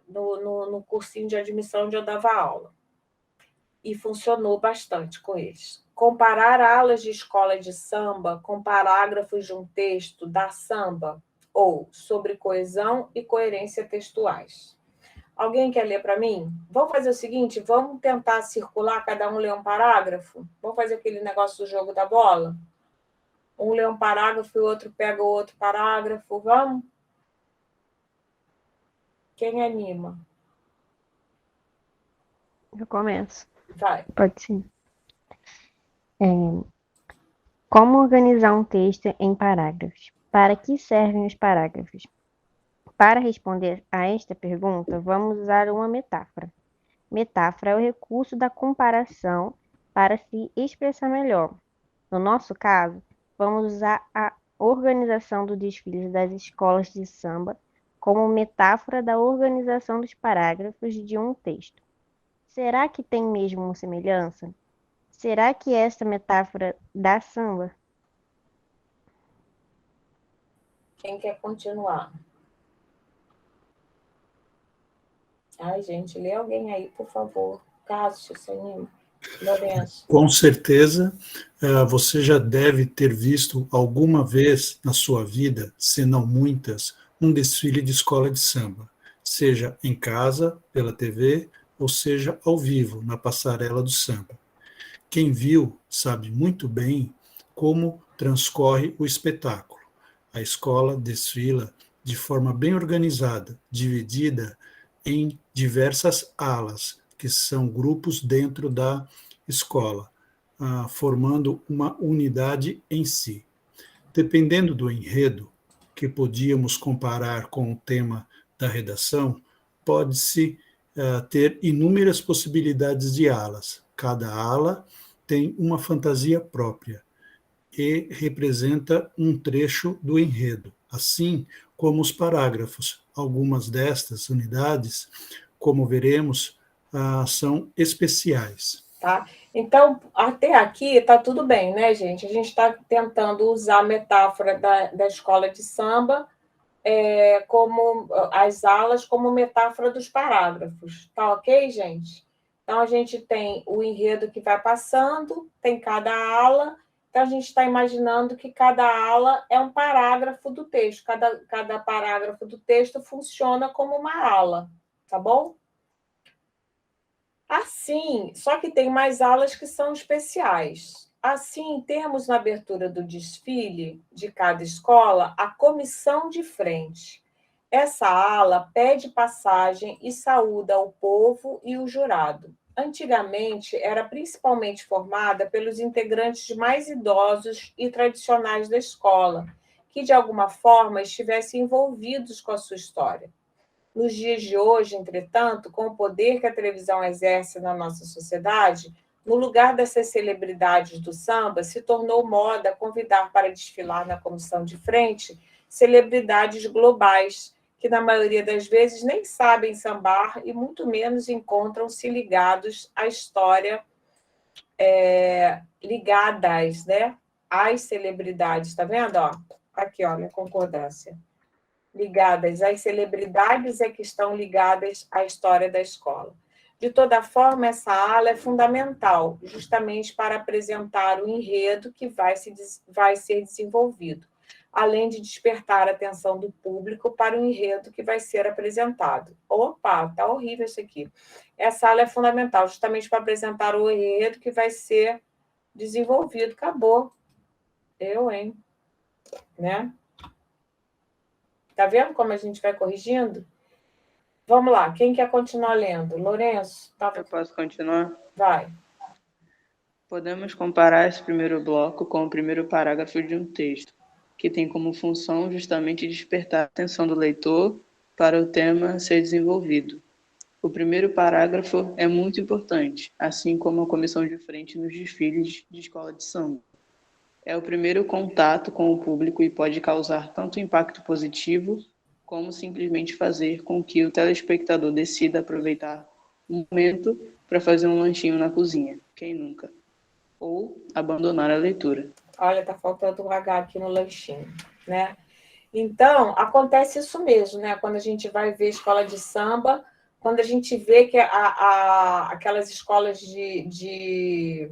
no cursinho de admissão onde eu dava aula. E funcionou bastante com eles. Comparar alas de escola de samba com parágrafos de um texto da samba ou sobre coesão e coerência textuais. Alguém quer ler para mim? Vamos fazer o seguinte, vamos tentar circular, cada um ler um parágrafo? Vamos fazer aquele negócio do jogo da bola? Um lê um parágrafo e o outro pega o outro parágrafo. Vamos? Quem anima? Eu começo. Vai. Pode sim. Como organizar um texto em parágrafos? Para que servem os parágrafos? Para responder a esta pergunta, vamos usar uma metáfora. Metáfora é o recurso da comparação para se expressar melhor. No nosso caso, vamos usar a organização do desfile das escolas de samba como metáfora da organização dos parágrafos de um texto. Será que tem mesmo uma semelhança? Será que esta metáfora dá samba? Quem quer continuar? Ai, gente, lê alguém aí, por favor. Cássio, se anima. Lourenço. Com certeza, você já deve ter visto alguma vez na sua vida, se não muitas, um desfile de escola de samba, seja em casa, pela TV, ou seja ao vivo, na passarela do samba. Quem viu sabe muito bem como transcorre o espetáculo. A escola desfila de forma bem organizada, dividida em diversas alas, que são grupos dentro da escola, formando uma unidade em si. Dependendo do enredo, que podíamos comparar com o tema da redação, pode-se ter inúmeras possibilidades de alas. Cada ala tem uma fantasia própria e representa um trecho do enredo, assim como os parágrafos. Algumas destas unidades, como veremos, são especiais. Tá? Então, até aqui está tudo bem, né, gente? A gente está tentando usar a metáfora da escola de samba como as alas como metáfora dos parágrafos. Tá ok, gente? Então, a gente tem o enredo que vai passando, tem cada ala, então a gente está imaginando que cada ala é um parágrafo do texto, cada parágrafo do texto funciona como uma ala, tá bom? Assim, só que tem mais alas que são especiais. Assim, temos na abertura do desfile de cada escola a comissão de frente. Essa ala pede passagem e saúda o povo e o jurado. Antigamente, era principalmente formada pelos integrantes mais idosos e tradicionais da escola, que de alguma forma estivessem envolvidos com a sua história. Nos dias de hoje, entretanto, com o poder que a televisão exerce na nossa sociedade, no lugar dessas celebridades do samba, se tornou moda convidar para desfilar na comissão de frente celebridades globais, que na maioria das vezes nem sabem sambar e muito menos encontram-se ligados à história, ligadas, né, às celebridades. Está vendo? Ó, aqui, olha, a concordância. Ligadas às celebridades que estão ligadas à história da escola. De toda forma, essa ala é fundamental, justamente para apresentar o enredo que vai ser desenvolvido. além de despertar a atenção do público para o enredo que vai ser apresentado. Opa, tá horrível isso aqui. Essa aula é fundamental, justamente para apresentar o enredo que vai ser desenvolvido. Acabou. Hein? Né? Tá vendo como a gente vai corrigindo? Vamos lá, quem quer continuar lendo? Lourenço? Eu posso continuar? Vai. Podemos comparar esse primeiro bloco com o primeiro parágrafo de um texto, que tem como função justamente despertar a atenção do leitor para o tema a ser desenvolvido. O primeiro parágrafo é muito importante, assim como a comissão de frente nos desfiles de escola de samba. É o primeiro contato com o público e pode causar tanto impacto positivo, como simplesmente fazer com que o telespectador decida aproveitar o momento para fazer um lanchinho na cozinha. Quem nunca? Ou abandonar a leitura. Olha, tá faltando um H aqui no lanchinho, né? Então, acontece isso mesmo, né? Quando a gente vai ver escola de samba, quando a gente vê que aquelas escolas de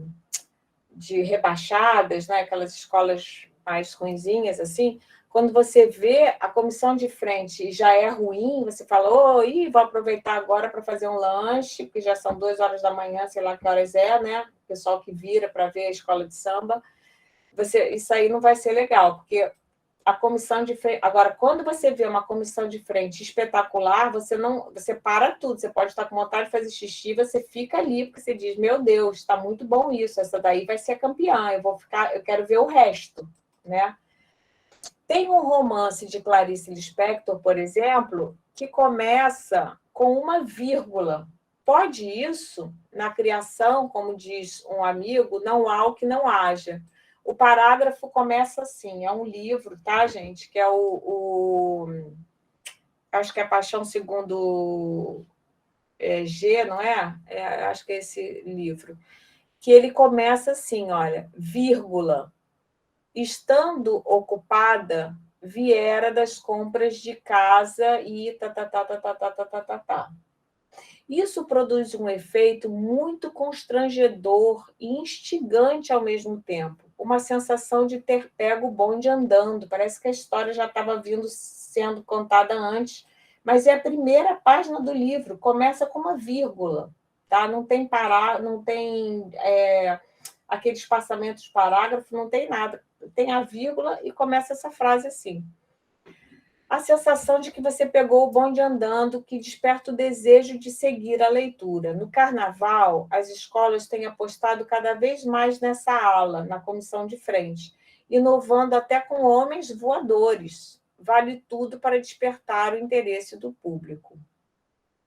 rebaixadas, né? Aquelas escolas mais ruinzinhas, assim, quando você vê a comissão de frente e já é ruim, você fala, vou aproveitar agora para fazer um lanche, porque já são 2 horas da manhã, sei lá que horas é, né? O pessoal que vira para ver a escola de samba. Isso aí não vai ser legal, porque a comissão de frente... Agora, quando você vê uma comissão de frente espetacular, você para tudo, você pode estar com vontade de fazer xixi, você fica ali, porque você diz, meu Deus, está muito bom isso, essa daí vai ser campeã, eu quero ver o resto, né? Tem um romance de Clarice Lispector, por exemplo, que começa com uma vírgula. Pode isso? Na criação, como diz um amigo, não há o que não haja. O parágrafo começa assim, é um livro, tá, gente? Que é acho que é Paixão Segundo G, não é? Acho que é esse livro. Que ele começa assim, olha, vírgula. Estando ocupada, viera das compras de casa e tá. Isso produz um efeito muito constrangedor e instigante ao mesmo tempo. Uma sensação de ter pego o bonde andando. Parece que a história já estava sendo contada antes, mas é a primeira página do livro. Começa com uma vírgula, tá? Não tem aquele espaçamento de parágrafo, não tem nada. Tem a vírgula e começa essa frase assim. A sensação de que você pegou o bonde andando, que desperta o desejo de seguir a leitura. No carnaval, as escolas têm apostado cada vez mais nessa ala, na comissão de frente, inovando até com homens voadores. Vale tudo para despertar o interesse do público.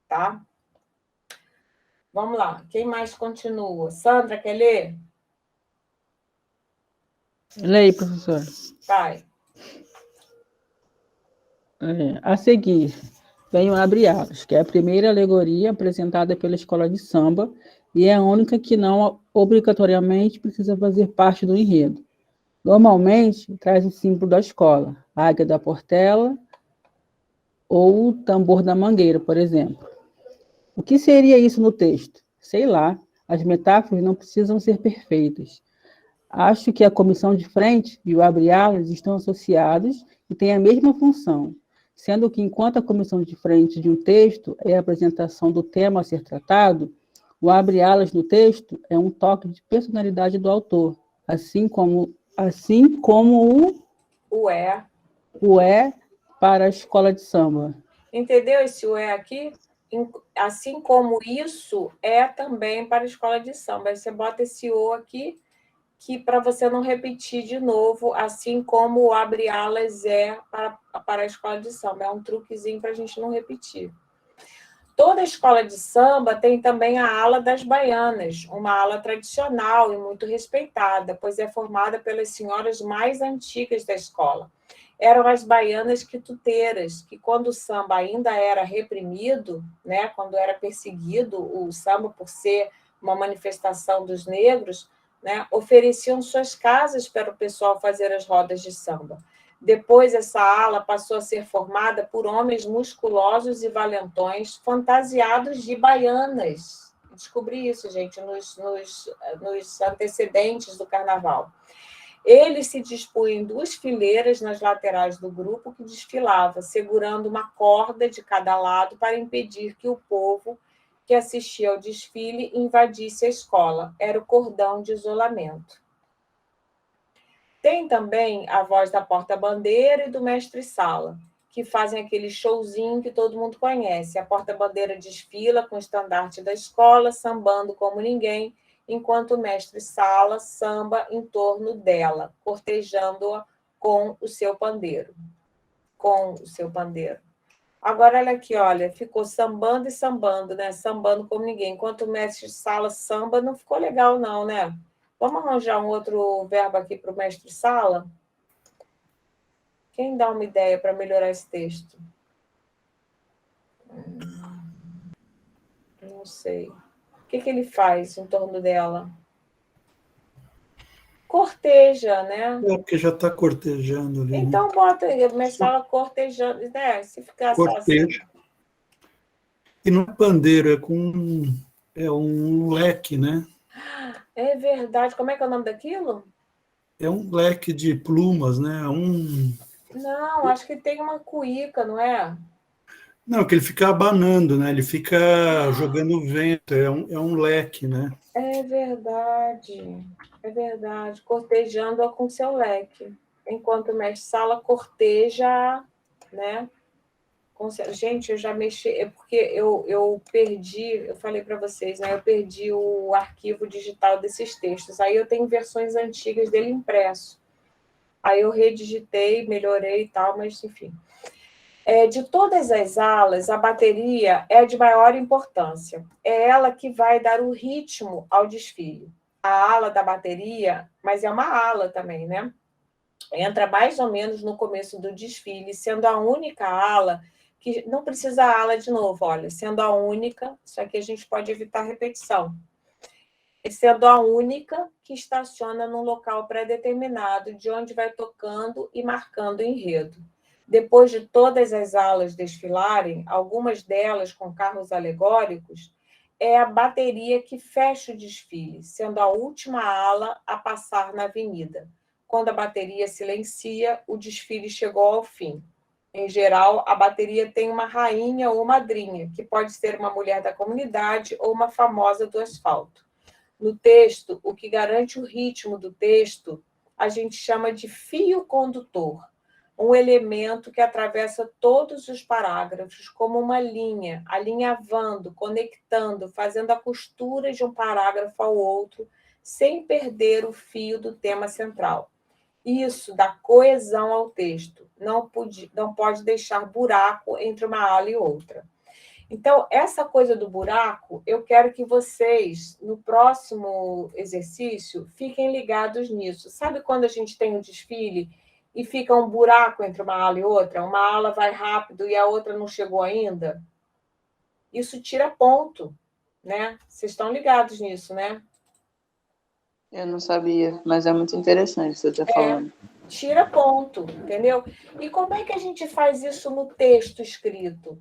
Tá? Vamos lá. Quem mais continua? Sandra, quer ler? Leia, professora. Vai. A seguir, vem o Abre Alas, que é a primeira alegoria apresentada pela escola de samba e é a única que não obrigatoriamente precisa fazer parte do enredo. Normalmente, traz o símbolo da escola, a águia da Portela ou o tambor da mangueira, por exemplo. O que seria isso no texto? Sei lá, as metáforas não precisam ser perfeitas. Acho que a comissão de frente e o Abre Alas estão associados e têm a mesma função, sendo que enquanto a comissão de frente de um texto é a apresentação do tema a ser tratado, o Abre Alas no texto é um toque de personalidade do autor, assim como o é para a escola de samba. Entendeu esse o é aqui? Assim como isso é também para a escola de samba. Aí você bota esse o aqui, que para você não repetir de novo, assim como o Abre Alas é para a escola de samba. É um truquezinho para a gente não repetir. Toda escola de samba tem também a ala das baianas, uma ala tradicional e muito respeitada, pois é formada pelas senhoras mais antigas da escola. Eram as baianas quituteiras, que quando o samba ainda era reprimido, né, quando era perseguido o samba por ser uma manifestação dos negros, né, ofereciam suas casas para o pessoal fazer as rodas de samba. Depois, essa ala passou a ser formada por homens musculosos e valentões, fantasiados de baianas. Descobri isso, gente, nos antecedentes do carnaval. Ele se dispunha em 2 fileiras nas laterais do grupo que desfilava, segurando uma corda de cada lado para impedir que o povo que assistia ao desfile invadisse a escola. Era o cordão de isolamento. Tem também a voz da porta-bandeira e do mestre-sala, que fazem aquele showzinho que todo mundo conhece. A porta-bandeira desfila com o estandarte da escola, sambando como ninguém, enquanto o mestre-sala samba em torno dela, cortejando-a com o seu pandeiro. Agora, olha aqui, olha, ficou sambando e sambando, né? Sambando como ninguém. Enquanto o mestre-sala samba, não ficou legal, não, né? Vamos arranjar um outro verbo aqui para o mestre-sala? Quem dá uma ideia para melhorar esse texto? Não sei. O que ele faz em torno dela? Corteja, né? É, porque já está cortejando ali. Então, bota aí, mestre-sala cortejando. Né? Se ficar só assim. Corteja. E no pandeiro é um leque, né? É verdade. Como é que é o nome daquilo? É um leque de plumas, né? Não, acho que tem uma cuíca, não é? Não, que ele fica abanando, né? Ele fica jogando vento, é um leque, né? É verdade. É verdade. Cortejando-a com seu leque. Enquanto o mestre-sala corteja, né? Gente, eu já mexi, é porque eu perdi, eu falei para vocês, né? Eu perdi o arquivo digital desses textos. Aí eu tenho versões antigas dele impresso. Aí eu redigitei, melhorei e tal, mas enfim. De todas as alas, a bateria é de maior importância. É ela que vai dar o ritmo ao desfile. A ala da bateria, mas é uma ala também, né? Entra mais ou menos no começo do desfile, sendo a única ala que não precisa ala de novo, olha, sendo a única, isso aqui a gente pode evitar repetição, sendo a única que estaciona num local pré-determinado, de onde vai tocando e marcando o enredo. Depois de todas as alas desfilarem, algumas delas com carros alegóricos, é a bateria que fecha o desfile, sendo a última ala a passar na avenida. Quando a bateria silencia, o desfile chegou ao fim. Em geral, a bateria tem uma rainha ou madrinha, que pode ser uma mulher da comunidade ou uma famosa do asfalto. No texto, o que garante o ritmo do texto, a gente chama de fio condutor, um elemento que atravessa todos os parágrafos como uma linha, alinhavando, conectando, fazendo a costura de um parágrafo ao outro, sem perder o fio do tema central. Isso dá coesão ao texto, não pode deixar buraco entre uma ala e outra. Então, essa coisa do buraco, eu quero que vocês, no próximo exercício, fiquem ligados nisso. Sabe quando a gente tem um desfile e fica um buraco entre uma ala e outra? Uma ala vai rápido e a outra não chegou ainda? Isso tira ponto, né? Vocês estão ligados nisso, né? Eu não sabia, mas é muito interessante você estar falando. Tira ponto, entendeu? E como é que a gente faz isso no texto escrito?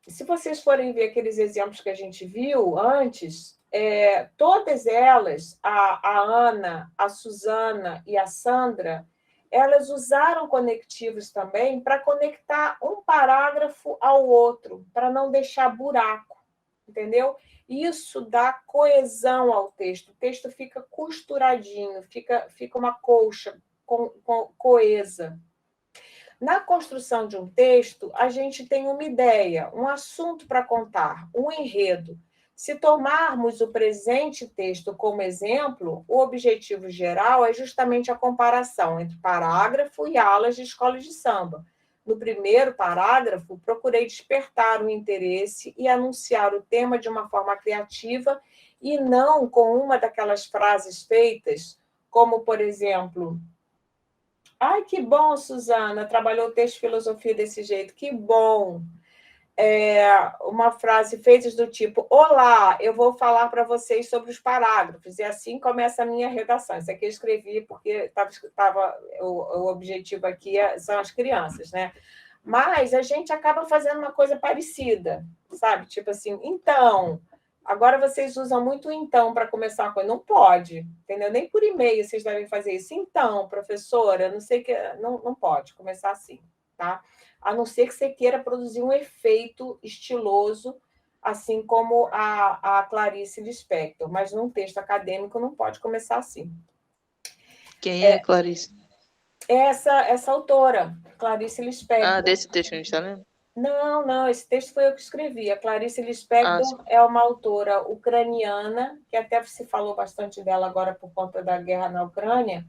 Se vocês forem ver aqueles exemplos que a gente viu antes, todas elas, a Ana, a Suzana e a Sandra, elas usaram conectivos também para conectar um parágrafo ao outro, para não deixar buraco, entendeu? Isso dá coesão ao texto. O texto fica costuradinho, fica uma colcha coesa. Na construção de um texto, a gente tem uma ideia, um assunto para contar, um enredo. Se tomarmos o presente texto como exemplo, o objetivo geral é justamente a comparação entre parágrafo e alas de escola de samba. No primeiro parágrafo, procurei despertar o interesse e anunciar o tema de uma forma criativa e não com uma daquelas frases feitas, como, por exemplo, ai, que bom, Suzana, trabalhou o texto de filosofia desse jeito, que bom. Uma frase feita do tipo, olá, eu vou falar para vocês sobre os parágrafos, e assim começa a minha redação. Isso aqui eu escrevi porque o objetivo aqui são as crianças, né? Mas a gente acaba fazendo uma coisa parecida, sabe? Tipo assim, então, Agora vocês usam muito então para começar a coisa. Não pode, entendeu? Nem por e-mail vocês devem fazer isso. Então, professora, não sei que. Não pode começar assim, tá? A não ser que você queira produzir um efeito estiloso, assim como a Clarice Lispector, mas num texto acadêmico não pode começar assim. Quem é Clarice? Essa autora, Clarice Lispector. Desse texto que a gente está lendo? Não, esse texto foi eu que escrevi. A Clarice Lispector é uma autora ucraniana, que até se falou bastante dela agora por conta da guerra na Ucrânia,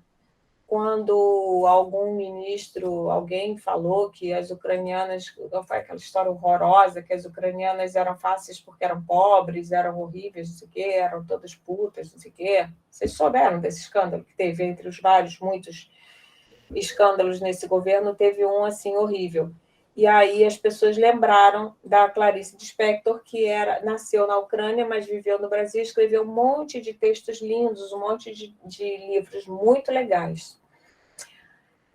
quando algum ministro, alguém falou que as ucranianas, foi aquela história horrorosa, que as ucranianas eram fáceis porque eram pobres, eram horríveis, não sei o quê, eram todas putas, não sei o quê. Vocês souberam desse escândalo que teve entre os vários, muitos escândalos nesse governo, teve um assim horrível. E aí as pessoas lembraram da Clarice Lispector, que nasceu na Ucrânia, mas viveu no Brasil, escreveu um monte de textos lindos, um monte de livros muito legais.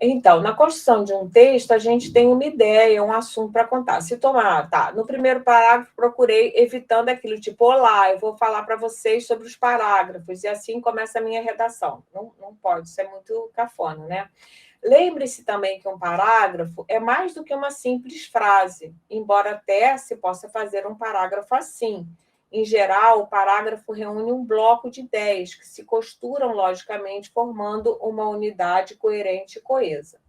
Então, na construção de um texto, a gente tem uma ideia, um assunto para contar. Se tomar, no primeiro parágrafo, procurei evitando aquilo, tipo, olá, eu vou falar para vocês sobre os parágrafos, e assim começa a minha redação. Não pode, isso é muito cafona, né? Lembre-se também que um parágrafo é mais do que uma simples frase, embora até se possa fazer um parágrafo assim. Em geral, o parágrafo reúne um bloco de ideias que se costuram logicamente, formando uma unidade coerente e coesa.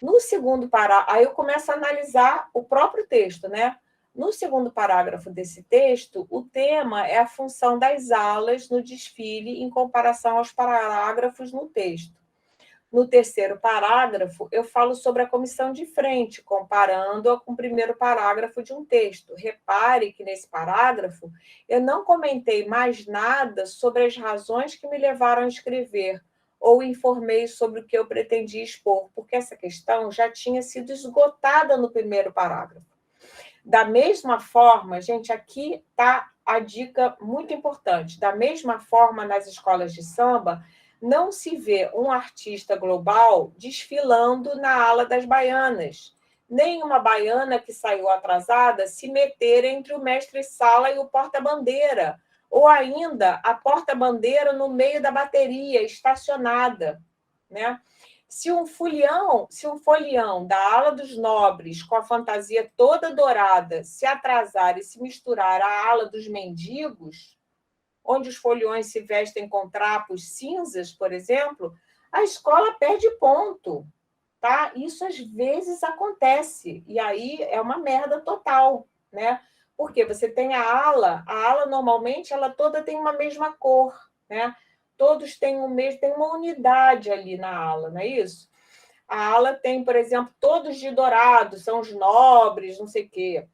No segundo parágrafo, aí eu começo a analisar o próprio texto, né? No segundo parágrafo desse texto, o tema é a função das alas no desfile em comparação aos parágrafos no texto. No terceiro parágrafo, eu falo sobre a comissão de frente, comparando-a com o primeiro parágrafo de um texto. Repare que, nesse parágrafo, eu não comentei mais nada sobre as razões que me levaram a escrever, ou informei sobre o que eu pretendia expor, porque essa questão já tinha sido esgotada no primeiro parágrafo. Da mesma forma, gente, aqui está a dica muito importante. Da mesma forma, nas escolas de samba, não se vê um artista global desfilando na ala das baianas, nem uma baiana que saiu atrasada se meter entre o mestre-sala e o porta-bandeira, ou ainda a porta-bandeira no meio da bateria, estacionada, né? Se um folião da ala dos nobres, com a fantasia toda dourada, se atrasar e se misturar à ala dos mendigos, onde os foliões se vestem com trapos cinzas, por exemplo, a escola perde ponto, tá? Isso às vezes acontece, e aí é uma merda total, né? Porque você tem a ala normalmente ela toda tem uma mesma cor, né? Todos têm tem uma unidade ali na ala, não é isso? A ala tem, por exemplo, todos de dourado, são os nobres, não sei o quê.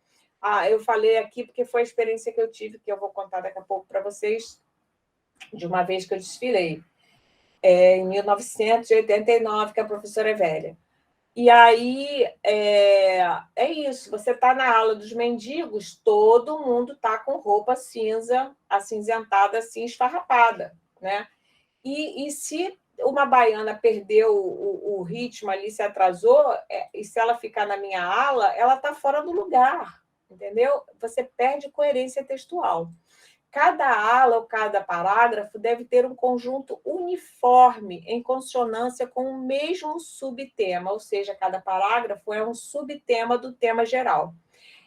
Eu falei aqui porque foi a experiência que eu tive, que eu vou contar daqui a pouco para vocês, de uma vez que eu desfilei, em 1989, que a professora é velha. E aí, é isso, você está na ala dos mendigos, todo mundo está com roupa cinza, acinzentada, assim, esfarrapada, né? E se uma baiana perdeu o ritmo ali, se atrasou, e se ela ficar na minha ala, ela está fora do lugar, entendeu? Você perde coerência textual. Cada ala ou cada parágrafo deve ter um conjunto uniforme, em consonância com o mesmo subtema, ou seja, cada parágrafo é um subtema do tema geral.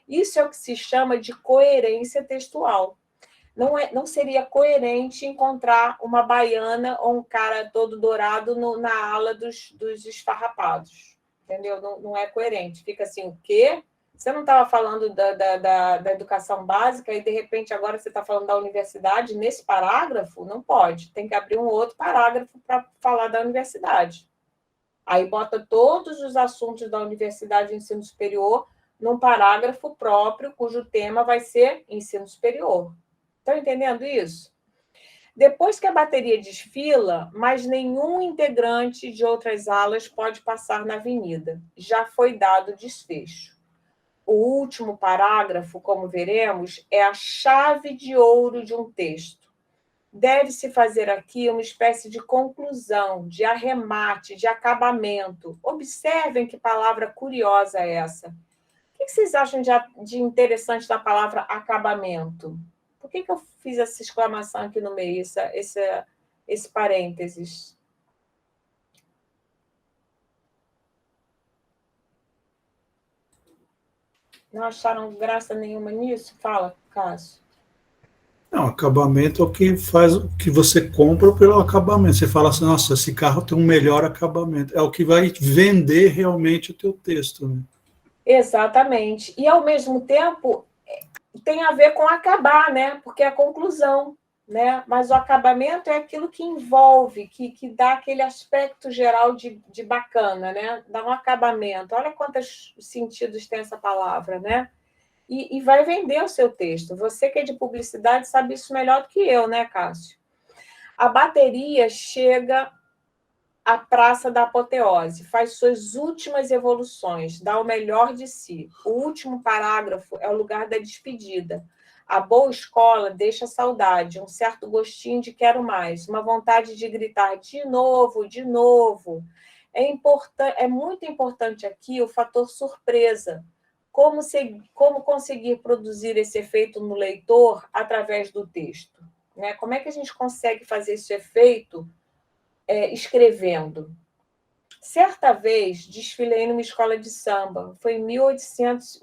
Isso é o que se chama de coerência textual. Não seria coerente encontrar uma baiana ou um cara todo dourado na ala dos esfarrapados, entendeu? Não é coerente. Fica assim, o quê? Você não estava falando da educação básica e, de repente, agora você está falando da universidade nesse parágrafo? Não pode. Tem que abrir um outro parágrafo para falar da universidade. Aí bota todos os assuntos da universidade e ensino superior num parágrafo próprio, cujo tema vai ser ensino superior. Estão entendendo isso? Depois que a bateria desfila, mais nenhum integrante de outras alas pode passar na avenida. Já foi dado o desfecho. O último parágrafo, como veremos, é a chave de ouro de um texto. Deve-se fazer aqui uma espécie de conclusão, de arremate, de acabamento. Observem que palavra curiosa é essa. O que vocês acham de interessante da palavra acabamento? Por que eu fiz essa exclamação aqui no meio, esse parênteses? Não acharam graça nenhuma nisso? Fala, Cássio. Não, acabamento é o que faz o que você compra pelo acabamento. Você fala assim, nossa, esse carro tem um melhor acabamento. É o que vai vender realmente o teu texto, né? Exatamente. E, ao mesmo tempo, tem a ver com acabar, né? Porque é a conclusão, né? Mas o acabamento é aquilo que envolve, que dá aquele aspecto geral de bacana, né? Dá um acabamento. Olha quantos sentidos tem essa palavra, né? E vai vender o seu texto. Você que é de publicidade sabe isso melhor do que eu, né, Cássio? A bateria chega à praça da apoteose, faz suas últimas evoluções, dá o melhor de si. O último parágrafo é o lugar da despedida. A boa escola deixa saudade, um certo gostinho de quero mais, uma vontade de gritar de novo, de novo. É muito importante aqui o fator surpresa. Como conseguir produzir esse efeito no leitor através do texto? Né? Como é que a gente consegue fazer esse efeito escrevendo? Certa vez, desfilei numa escola de samba. Foi em 1900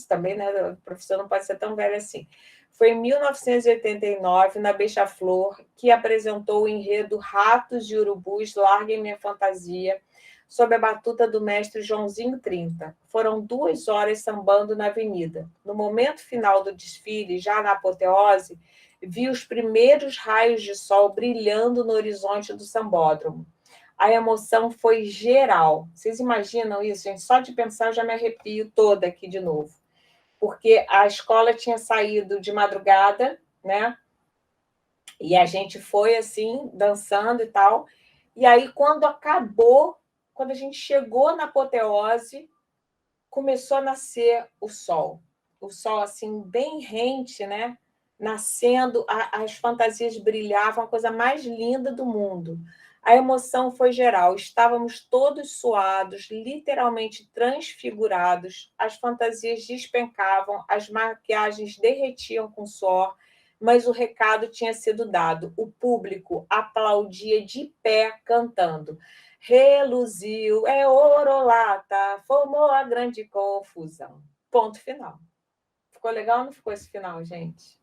também, né? A professora não pode ser tão velha assim. Foi em 1989, na Beija-Flor, que apresentou o enredo Ratos e Urubus, Larguem Minha Fantasia, sob a batuta do mestre Joãozinho 30. Foram 2 horas sambando na avenida. No momento final do desfile, já na apoteose, vi os primeiros raios de sol brilhando no horizonte do sambódromo. A emoção foi geral. Vocês imaginam isso, gente? Só de pensar eu já me arrepio toda aqui de novo. Porque a escola tinha saído de madrugada, né? E a gente foi assim, dançando e tal. E aí, quando acabou, quando a gente chegou na apoteose, começou a nascer o sol. O sol, assim, bem rente, né? Nascendo, as fantasias brilhavam, a coisa mais linda do mundo. A emoção foi geral. Estávamos todos suados, literalmente transfigurados. As fantasias despencavam, as maquiagens derretiam com suor, mas o recado tinha sido dado. O público aplaudia de pé, cantando. Reluziu, é orolata, formou a grande confusão. Ponto final. Ficou legal ou não ficou esse final, gente?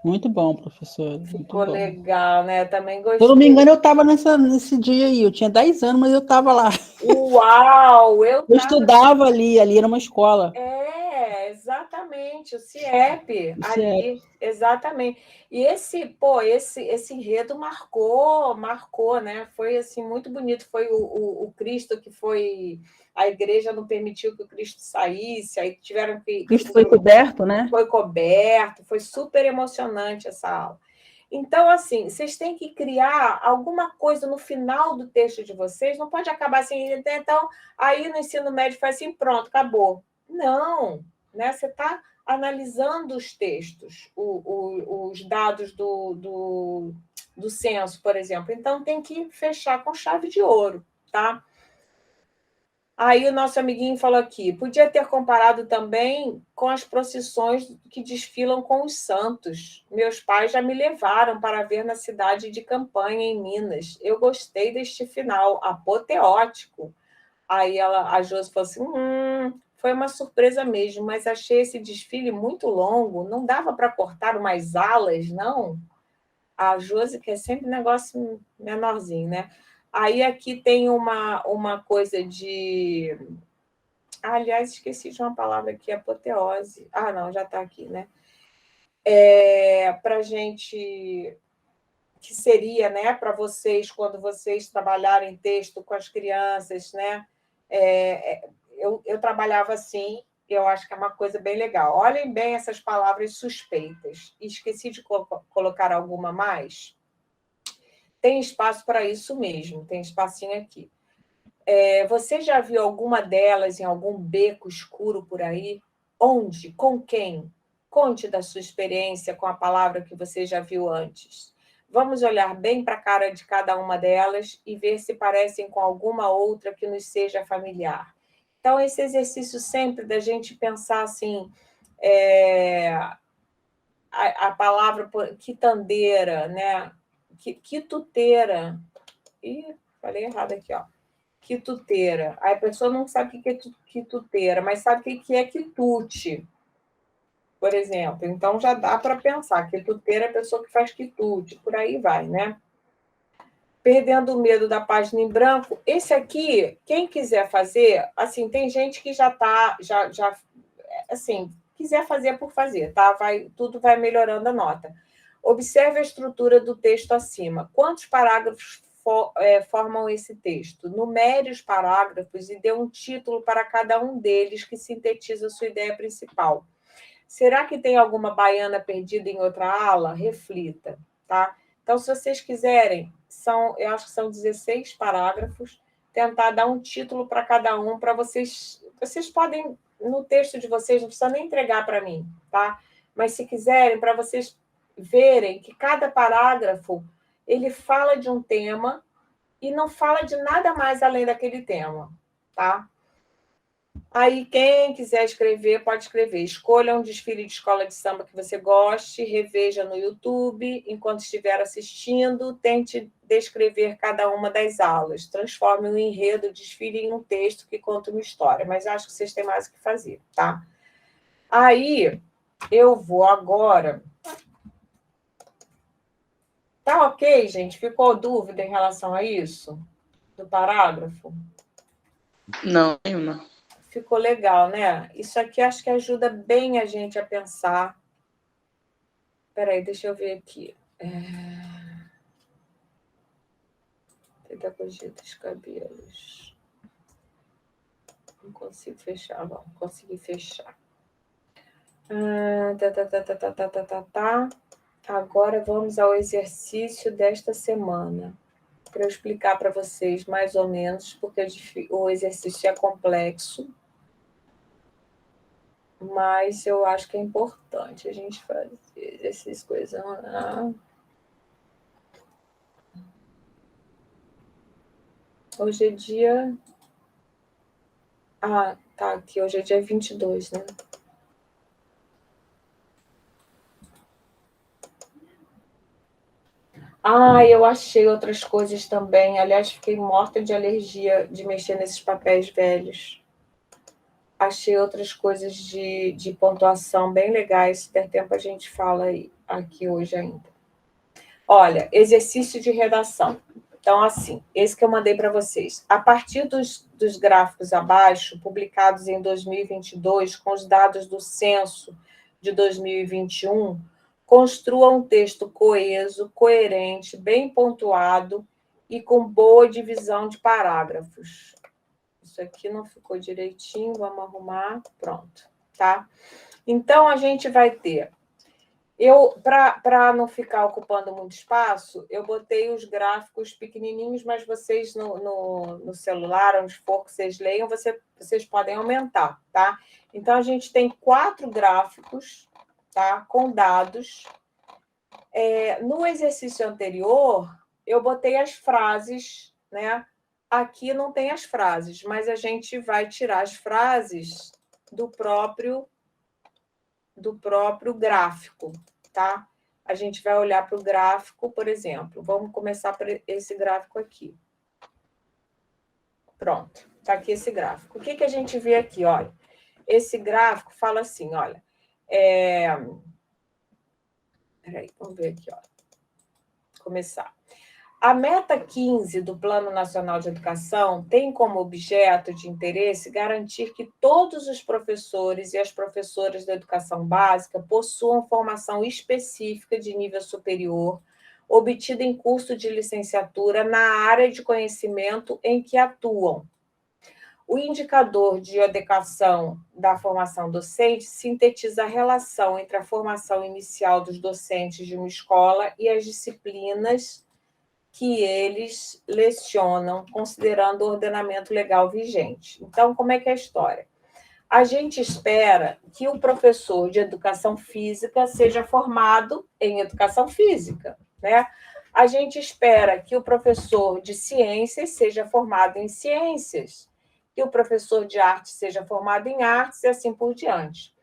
Muito bom, professor. Muito Ficou bom. legal, né? Também gostei. Se eu não me engano, eu estava nesse dia aí. Eu tinha 10 anos, mas eu estava lá. Uau! Eu estudava ali era uma escola. Exatamente, o CIEP, ali, exatamente. E esse enredo marcou, né? Foi assim muito bonito. Foi o Cristo que foi. A igreja não permitiu que o Cristo saísse, aí tiveram que. Cristo foi coberto, né? Foi coberto, foi super emocionante essa aula. Então, assim, vocês têm que criar alguma coisa no final do texto de vocês, não pode acabar assim, então, aí no ensino médio faz assim, pronto, acabou. Não, né? Você está analisando os textos, os dados do censo, por exemplo. Então, tem que fechar com chave de ouro, tá? Aí o nosso amiguinho falou aqui, podia ter comparado também com as procissões que desfilam com os santos. Meus pais já me levaram para ver na cidade de Campanha, em Minas. Eu gostei deste final, apoteótico. Aí a Josi falou assim, foi uma surpresa mesmo, mas achei esse desfile muito longo, não dava para cortar umas alas, não? A Josi quer sempre negócio menorzinho, né? Aí aqui tem uma coisa de... aliás, esqueci de uma palavra aqui, apoteose. Ah, não, já está aqui, né? Para a gente... que seria, né, para vocês, quando vocês trabalharem texto com as crianças, né? Eu trabalhava assim, eu acho que é uma coisa bem legal. Olhem bem essas palavras suspeitas. Esqueci de colocar alguma mais? Tem espaço para isso mesmo, tem espacinho aqui. Você já viu alguma delas em algum beco escuro por aí? Onde? Com quem? Conte da sua experiência com a palavra que você já viu antes. Vamos olhar bem para a cara de cada uma delas e ver se parecem com alguma outra que nos seja familiar. Então, esse exercício sempre da gente pensar assim, A palavra quitandeira, né? Quituteira. Ih, falei errado aqui, ó. Quituteira. Aí a pessoa não sabe o que é quituteira, mas sabe o que é quitute, por exemplo. Então já dá para pensar. Quituteira é a pessoa que faz quitute, por aí vai, né? Perdendo o medo da página em branco. Esse aqui, quem quiser fazer, assim, tem gente que já está, assim, quiser fazer por fazer, tá? Tudo vai melhorando a nota. Observe a estrutura do texto acima. Quantos parágrafos formam esse texto? Numere os parágrafos e dê um título para cada um deles que sintetiza a sua ideia principal. Será que tem alguma baiana perdida em outra ala? Reflita, tá? Então, se vocês quiserem, eu acho que são 16 parágrafos, tentar dar um título para cada um, para vocês podem, no texto de vocês, não precisa nem entregar para mim, tá? Mas se quiserem, para vocês verem que cada parágrafo, ele fala de um tema e não fala de nada mais além daquele tema, tá? Aí, quem quiser escrever, pode escrever. Escolha um desfile de escola de samba que você goste, reveja no YouTube, enquanto estiver assistindo, tente descrever cada uma das aulas. Transforme o enredo, desfile em um texto que conta uma história, mas acho que vocês têm mais o que fazer, tá? Aí, eu vou agora... Tá ok, gente? Ficou dúvida em relação a isso? Do parágrafo? Não, nenhuma. Ficou legal, né? Isso aqui acho que ajuda bem a gente a pensar. Espera aí, deixa eu ver aqui. Pedagogia dos cabelos. Não consigo fechar, não. Consegui fechar. Tá. Agora vamos ao exercício desta semana. Para eu explicar para vocês mais ou menos, porque o exercício é complexo. Mas eu acho que é importante a gente fazer essas coisas. Hoje é dia... Ah, tá aqui. Hoje é dia 22, né? Eu achei outras coisas também. Aliás, fiquei morta de alergia de mexer nesses papéis velhos. Achei outras coisas de pontuação bem legais. Se der tempo, a gente fala aqui hoje ainda. Olha, exercício de redação. Então, assim, esse que eu mandei para vocês. A partir dos gráficos abaixo, publicados em 2022, com os dados do censo de 2021, construa um texto coeso, coerente, bem pontuado e com boa divisão de parágrafos. Isso aqui não ficou direitinho, vamos arrumar, pronto, tá? Então, a gente vai ter... Para não ficar ocupando muito espaço, eu botei os gráficos pequenininhos, mas vocês no celular, onde for que vocês leiam, vocês podem aumentar, tá? Então, a gente tem 4 gráficos, tá? Com dados. No exercício anterior, eu botei as frases, né? Aqui não tem as frases, mas a gente vai tirar as frases do próprio gráfico, tá? A gente vai olhar para o gráfico, por exemplo. Vamos começar por esse gráfico aqui. Pronto, está aqui esse gráfico. O que a gente vê aqui? Olha, esse gráfico fala assim, olha... Peraí, vamos ver aqui, ó. Começar. A meta 15 do Plano Nacional de Educação tem como objeto de interesse garantir que todos os professores e as professoras da educação básica possuam formação específica de nível superior, obtida em curso de licenciatura na área de conhecimento em que atuam. O indicador de adequação da formação docente sintetiza a relação entre a formação inicial dos docentes de uma escola e as disciplinas que eles lecionam, considerando o ordenamento legal vigente. Então, como é que é a história? A gente espera que o professor de educação física seja formado em educação física, né? A gente espera que o professor de ciências seja formado em ciências, que o professor de arte seja formado em artes e assim por diante.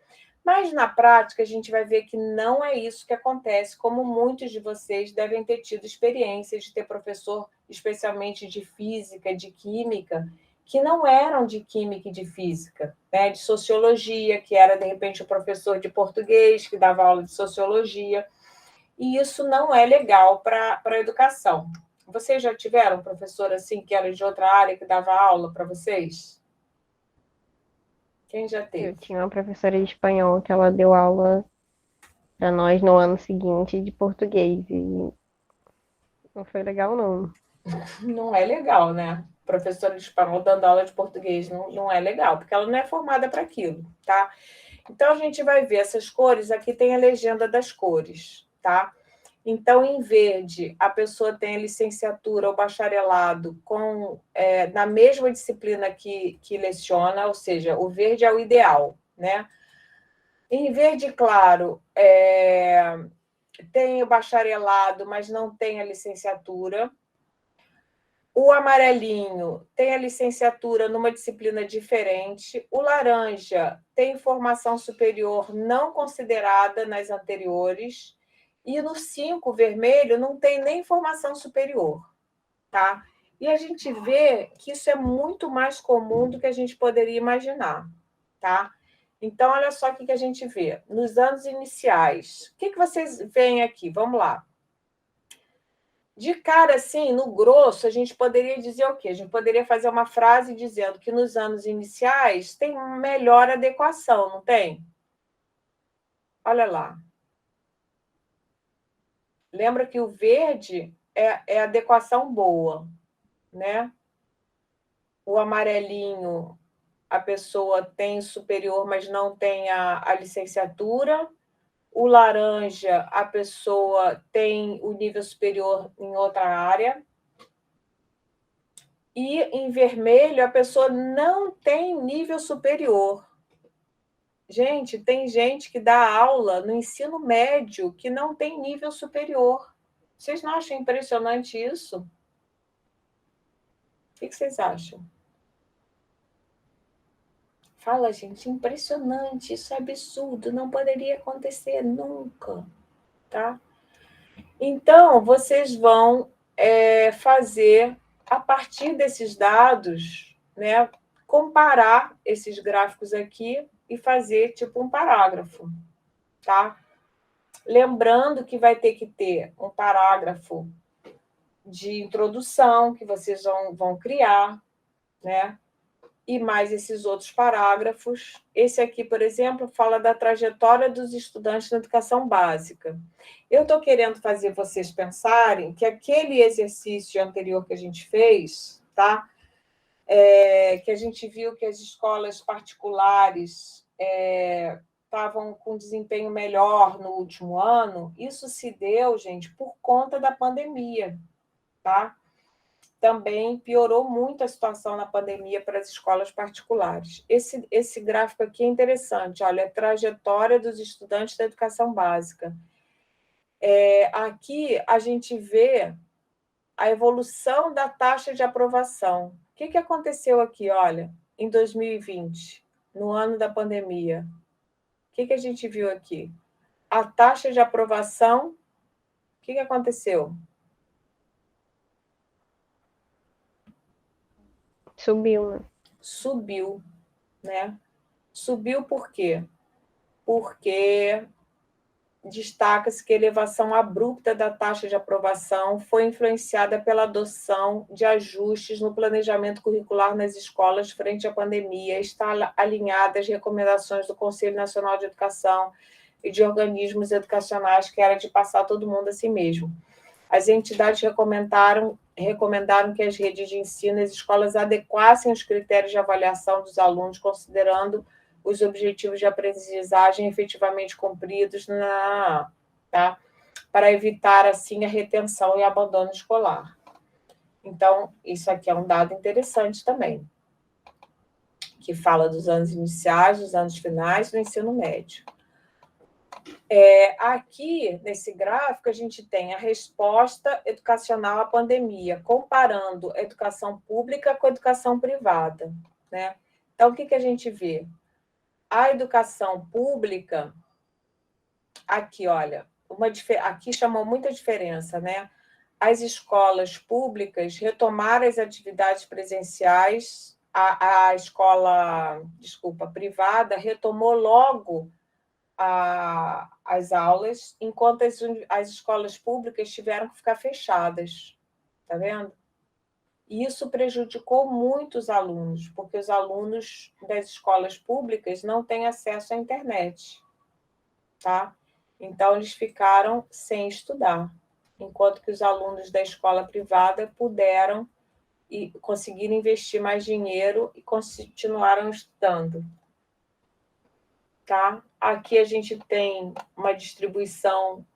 Mas, na prática, a gente vai ver que não é isso que acontece, como muitos de vocês devem ter tido experiência de ter professor, especialmente de física, de química, que não eram de química e de física, né? De sociologia, que era, de repente, o professor de português, que dava aula de sociologia. E isso não é legal para a educação. Vocês já tiveram um professor assim, que era de outra área, que dava aula para vocês? Quem já Eu teve? tinha uma professora de espanhol que ela deu aula para nós no ano seguinte de português e não foi legal, não. Não é legal, né? Professora de espanhol dando aula de português não é legal, porque ela não é formada para aquilo, tá? Então, a gente vai ver essas cores, aqui tem a legenda das cores, tá? Então, em verde, a pessoa tem a licenciatura ou bacharelado na mesma disciplina que leciona, ou seja, o verde é o ideal, né? Em verde claro, tem o bacharelado, mas não tem a licenciatura. O amarelinho tem a licenciatura numa disciplina diferente. O laranja tem formação superior não considerada nas anteriores. E no 5, vermelho, não tem nem formação superior, tá? E a gente vê que isso é muito mais comum do que a gente poderia imaginar, tá? Então, olha só o que a gente vê. Nos anos iniciais, o que vocês veem aqui? Vamos lá. De cara, assim, no grosso, a gente poderia dizer o quê? A gente poderia fazer uma frase dizendo que nos anos iniciais tem melhor adequação, não tem? Olha lá. Lembra que o verde é adequação boa, né? O amarelinho, a pessoa tem superior, mas não tem a licenciatura. O laranja, a pessoa tem o nível superior em outra área. E em vermelho, a pessoa não tem nível superior. Gente, tem gente que dá aula no ensino médio que não tem nível superior. Vocês não acham impressionante isso? O que vocês acham? Fala, gente, impressionante, isso é absurdo, não poderia acontecer nunca, tá? Então, vocês vão fazer, a partir desses dados, né, comparar esses gráficos aqui e fazer tipo um parágrafo, tá? Lembrando que vai ter que ter um parágrafo de introdução que vocês vão criar, né? E mais esses outros parágrafos. Esse aqui, por exemplo, fala da trajetória dos estudantes na educação básica. Eu estou querendo fazer vocês pensarem que aquele exercício anterior que a gente fez, tá? Que a gente viu que as escolas particulares estavam com desempenho melhor no último ano, isso se deu, gente, por conta da pandemia, tá? Também piorou muito a situação na pandemia para as escolas particulares. Esse gráfico aqui é interessante, olha, a trajetória dos estudantes da educação básica. Aqui a gente vê a evolução da taxa de aprovação. O que aconteceu aqui, olha, em 2020, no ano da pandemia? O que a gente viu aqui? A taxa de aprovação, o que aconteceu? Subiu, né? Subiu, né? Subiu por quê? Porque destaca-se que a elevação abrupta da taxa de aprovação foi influenciada pela adoção de ajustes no planejamento curricular nas escolas frente à pandemia, está alinhada às recomendações do Conselho Nacional de Educação e de organismos educacionais, que era de passar todo mundo a si mesmo. As entidades recomendaram que as redes de ensino e as escolas adequassem os critérios de avaliação dos alunos, considerando os objetivos de aprendizagem efetivamente cumpridos, tá? Para evitar, assim, a retenção e abandono escolar. Então, isso aqui é um dado interessante também, que fala dos anos iniciais, dos anos finais do ensino médio. Aqui, nesse gráfico, a gente tem a resposta educacional à pandemia, comparando a educação pública com a educação privada, né? Então, o que a gente vê? a educação pública, aqui, olha, aqui chamou muita diferença, né? As escolas públicas retomaram as atividades presenciais, a escola, desculpa, privada retomou logo as aulas, enquanto as escolas públicas tiveram que ficar fechadas. Está vendo? E isso prejudicou muito os alunos, porque os alunos das escolas públicas não têm acesso à internet. Tá? Então, eles ficaram sem estudar, enquanto que os alunos da escola privada puderam e conseguiram investir mais dinheiro e continuaram estudando. Tá? Aqui a gente tem uma distribuição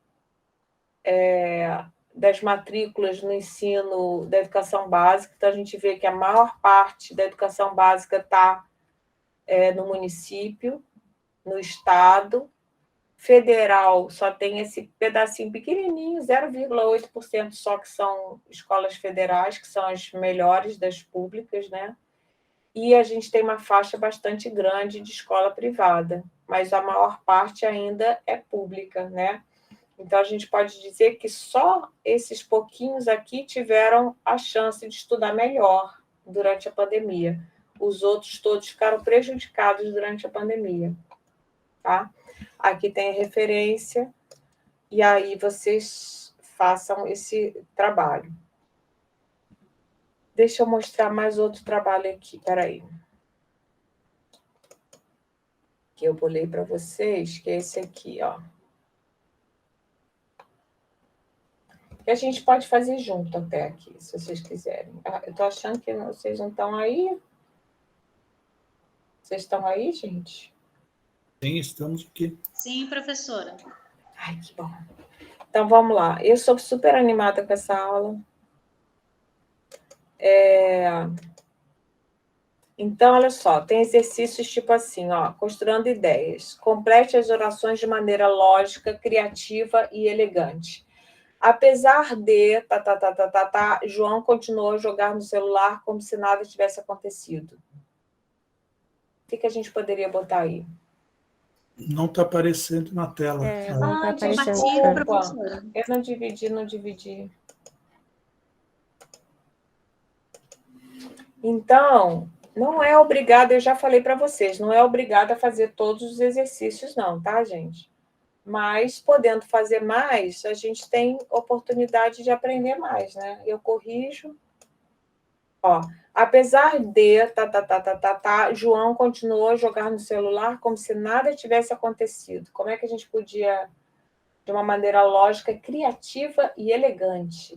das matrículas no ensino da educação básica, então a gente vê que a maior parte da educação básica está no município, no estado. Federal só tem esse pedacinho pequenininho, 0,8% só que são escolas federais, que são as melhores das públicas, né? E a gente tem uma faixa bastante grande de escola privada, mas a maior parte ainda é pública, né? Então, a gente pode dizer que só esses pouquinhos aqui tiveram a chance de estudar melhor durante a pandemia. Os outros todos ficaram prejudicados durante a pandemia, tá? Aqui tem a referência, e aí vocês façam esse trabalho. Deixa eu mostrar mais outro trabalho aqui, peraí. Que eu pulei para vocês, que é esse aqui, ó. Que a gente pode fazer junto até aqui, se vocês quiserem. Eu estou achando que vocês não estão aí. Vocês estão aí, gente? Sim, estamos aqui. Sim, professora. Ai, que bom. Então, vamos lá. Eu sou super animada com essa aula. Então, olha só, tem exercícios tipo assim, ó, construindo ideias. Complete as orações de maneira lógica, criativa e elegante. Apesar de... João continuou a jogar no celular como se nada tivesse acontecido. O que a gente poderia botar aí? Não está aparecendo na tela. Não tá aparecendo. Desculpa, professora. Eu não dividi. Então, não é obrigado, eu já falei para vocês, não é obrigado a fazer todos os exercícios não, tá, gente? Mas, podendo fazer mais, a gente tem oportunidade de aprender mais, né? Eu corrijo. Ó, apesar de... João continuou a jogar no celular como se nada tivesse acontecido. Como é que a gente podia, de uma maneira lógica, criativa e elegante?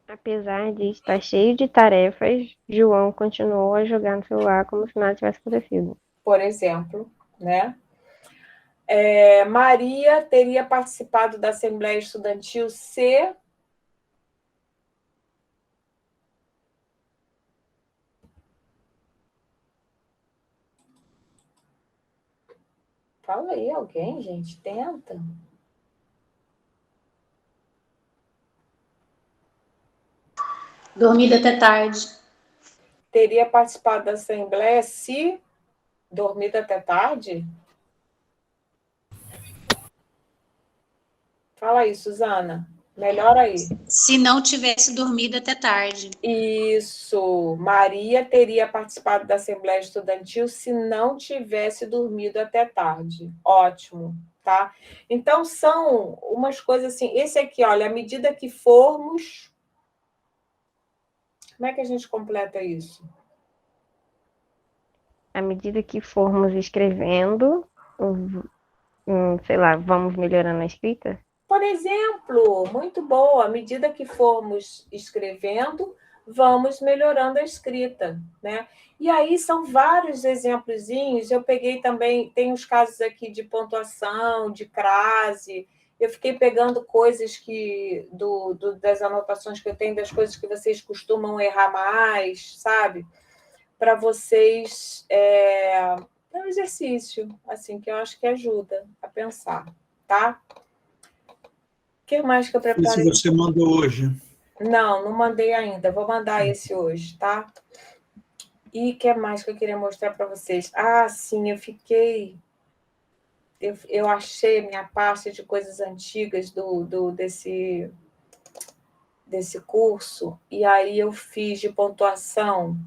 Apesar de estar cheio de tarefas, João continuou a jogar no celular como se nada tivesse acontecido. Por exemplo, né? Maria teria participado da Assembleia Estudantil se... Fala aí, alguém, gente, tenta. Dormida até tarde. Teria participado da Assembleia se dormido até tarde? Fala aí, Suzana. Melhor aí. Se não tivesse dormido até tarde. Isso. Maria teria participado da Assembleia Estudantil se não tivesse dormido até tarde. Ótimo, tá? Então, são umas coisas assim... Esse aqui, olha, à medida que formos... Como é que a gente completa isso? À medida que formos escrevendo, sei lá, vamos melhorando a escrita? Por exemplo, muito boa, à medida que formos escrevendo, vamos melhorando a escrita, né? E aí são vários exemplozinhos, eu peguei também, tem os casos aqui de pontuação, de crase, eu fiquei pegando coisas que das anotações que eu tenho, das coisas que vocês costumam errar mais, sabe? Para vocês, é um exercício, assim, que eu acho que ajuda a pensar, tá? O que mais que eu preparei? Esse você mandou hoje? Não mandei ainda. Vou mandar esse hoje, tá? E o que mais que eu queria mostrar para vocês? Ah, sim, eu achei a minha pasta de coisas antigas desse curso, e aí eu fiz de pontuação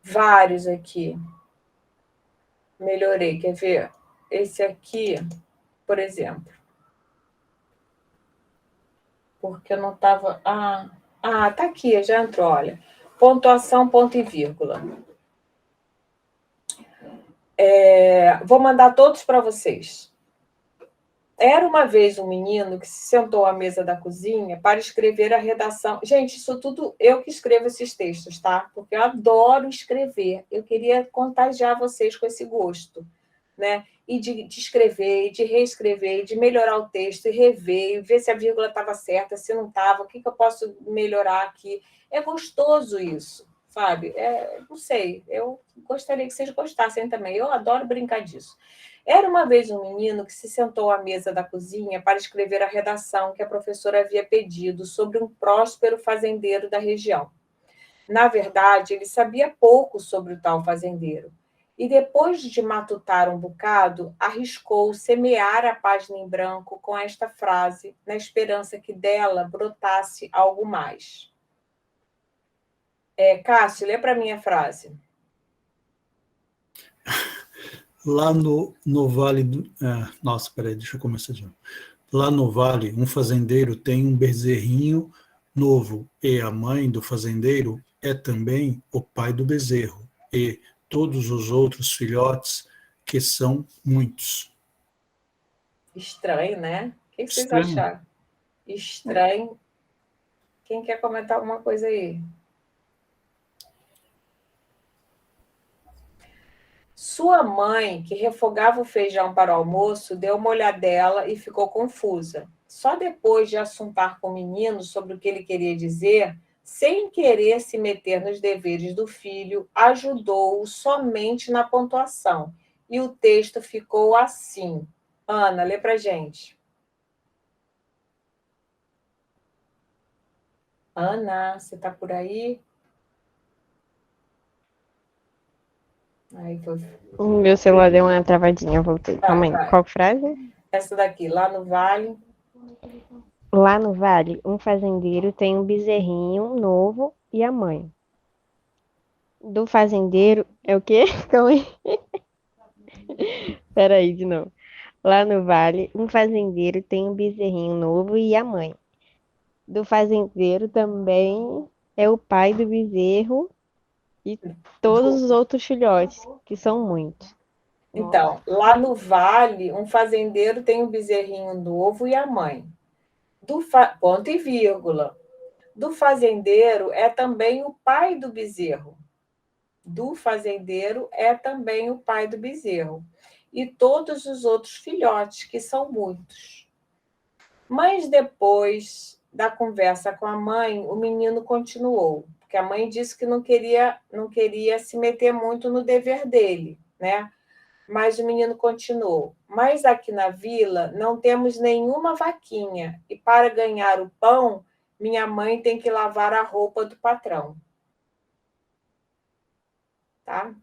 vários aqui. Melhorei, quer ver? Esse aqui, por exemplo. Porque eu não estava... tá aqui, já entrou, olha. Pontuação, ponto e vírgula. Vou mandar todos para vocês. Era uma vez um menino que se sentou à mesa da cozinha para escrever a redação. Gente, isso tudo eu que escrevo esses textos, tá? Porque eu adoro escrever. Eu queria contagiar vocês com esse gosto, né? E de escrever, e de reescrever, e de melhorar o texto, e rever, e ver se a vírgula estava certa, se não estava, o que eu posso melhorar aqui. É gostoso isso, sabe? Não sei, eu gostaria que vocês gostassem também. Eu adoro brincar disso. Era uma vez um menino que se sentou à mesa da cozinha para escrever a redação que a professora havia pedido sobre um próspero fazendeiro da região. Na verdade, ele sabia pouco sobre o tal fazendeiro. E depois de matutar um bocado, arriscou semear a página em branco com esta frase, na esperança que dela brotasse algo mais. Cássio, lê para mim a frase. Lá no vale... nossa, peraí, deixa eu começar de novo. Lá no vale, um fazendeiro tem um bezerrinho novo, e a mãe do fazendeiro é também o pai do bezerro, e todos os outros filhotes, que são muitos. Estranho, né? O que vocês Estranho. acharam? Estranho. Quem quer comentar alguma coisa aí? Sua mãe, que refogava o feijão para o almoço, deu uma olhadela e ficou confusa. Só depois de assuntar com o menino sobre o que ele queria dizer, sem querer se meter nos deveres do filho, ajudou-o somente na pontuação. E o texto ficou assim. Ana, lê para gente. Ana, você está por aí? Aí foi. O meu celular deu uma travadinha, eu voltei. Calma aí. Vai. Qual frase? Essa daqui, lá no vale. Lá no vale, um fazendeiro tem um bezerrinho novo e a mãe. Do fazendeiro é o quê? Calma aí. Peraí, de novo. Lá no vale, um fazendeiro tem um bezerrinho novo e a mãe. Do fazendeiro também é o pai do bezerro e todos os outros filhotes, que são muitos. Então, lá no vale, um fazendeiro tem um bezerrinho novo e a mãe. Ponto e vírgula. Do fazendeiro é também o pai do bezerro. Do fazendeiro é também o pai do bezerro. E todos os outros filhotes, que são muitos. Mas depois da conversa com a mãe, o menino continuou, porque a mãe disse que não queria se meter muito no dever dele, né? Mas o menino continuou. Mas aqui na vila não temos nenhuma vaquinha, e para ganhar o pão, minha mãe tem que lavar a roupa do patrão. Tá?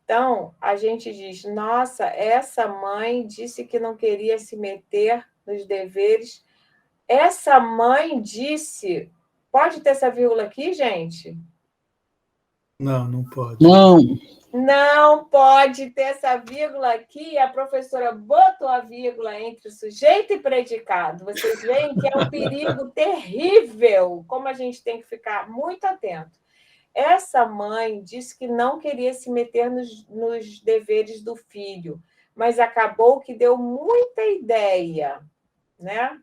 Então, a gente diz, nossa, essa mãe disse que não queria se meter nos deveres. Essa mãe disse... Pode ter essa vírgula aqui, gente? Não, não pode. Não. Não pode ter essa vírgula aqui. A professora botou a vírgula entre sujeito e predicado. Vocês veem que é um perigo terrível, como a gente tem que ficar muito atento. Essa mãe disse que não queria se meter nos deveres do filho, mas acabou que deu muita ideia, né?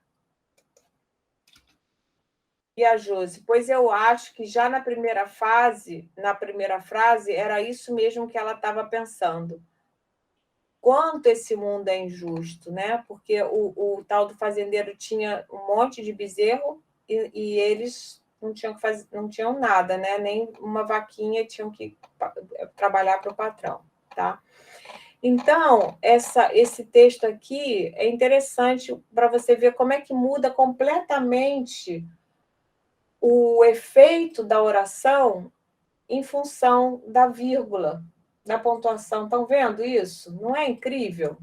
E a Josi, pois eu acho que já na primeira frase, era isso mesmo que ela estava pensando. Quanto esse mundo é injusto, né? Porque o tal do fazendeiro tinha um monte de bezerro e eles não tinham nada, né? Nem uma vaquinha, tinham que trabalhar para o patrão, tá? Então, esse texto aqui é interessante para você ver como é que muda completamente o efeito da oração em função da vírgula, da pontuação. Estão vendo isso? Não é incrível?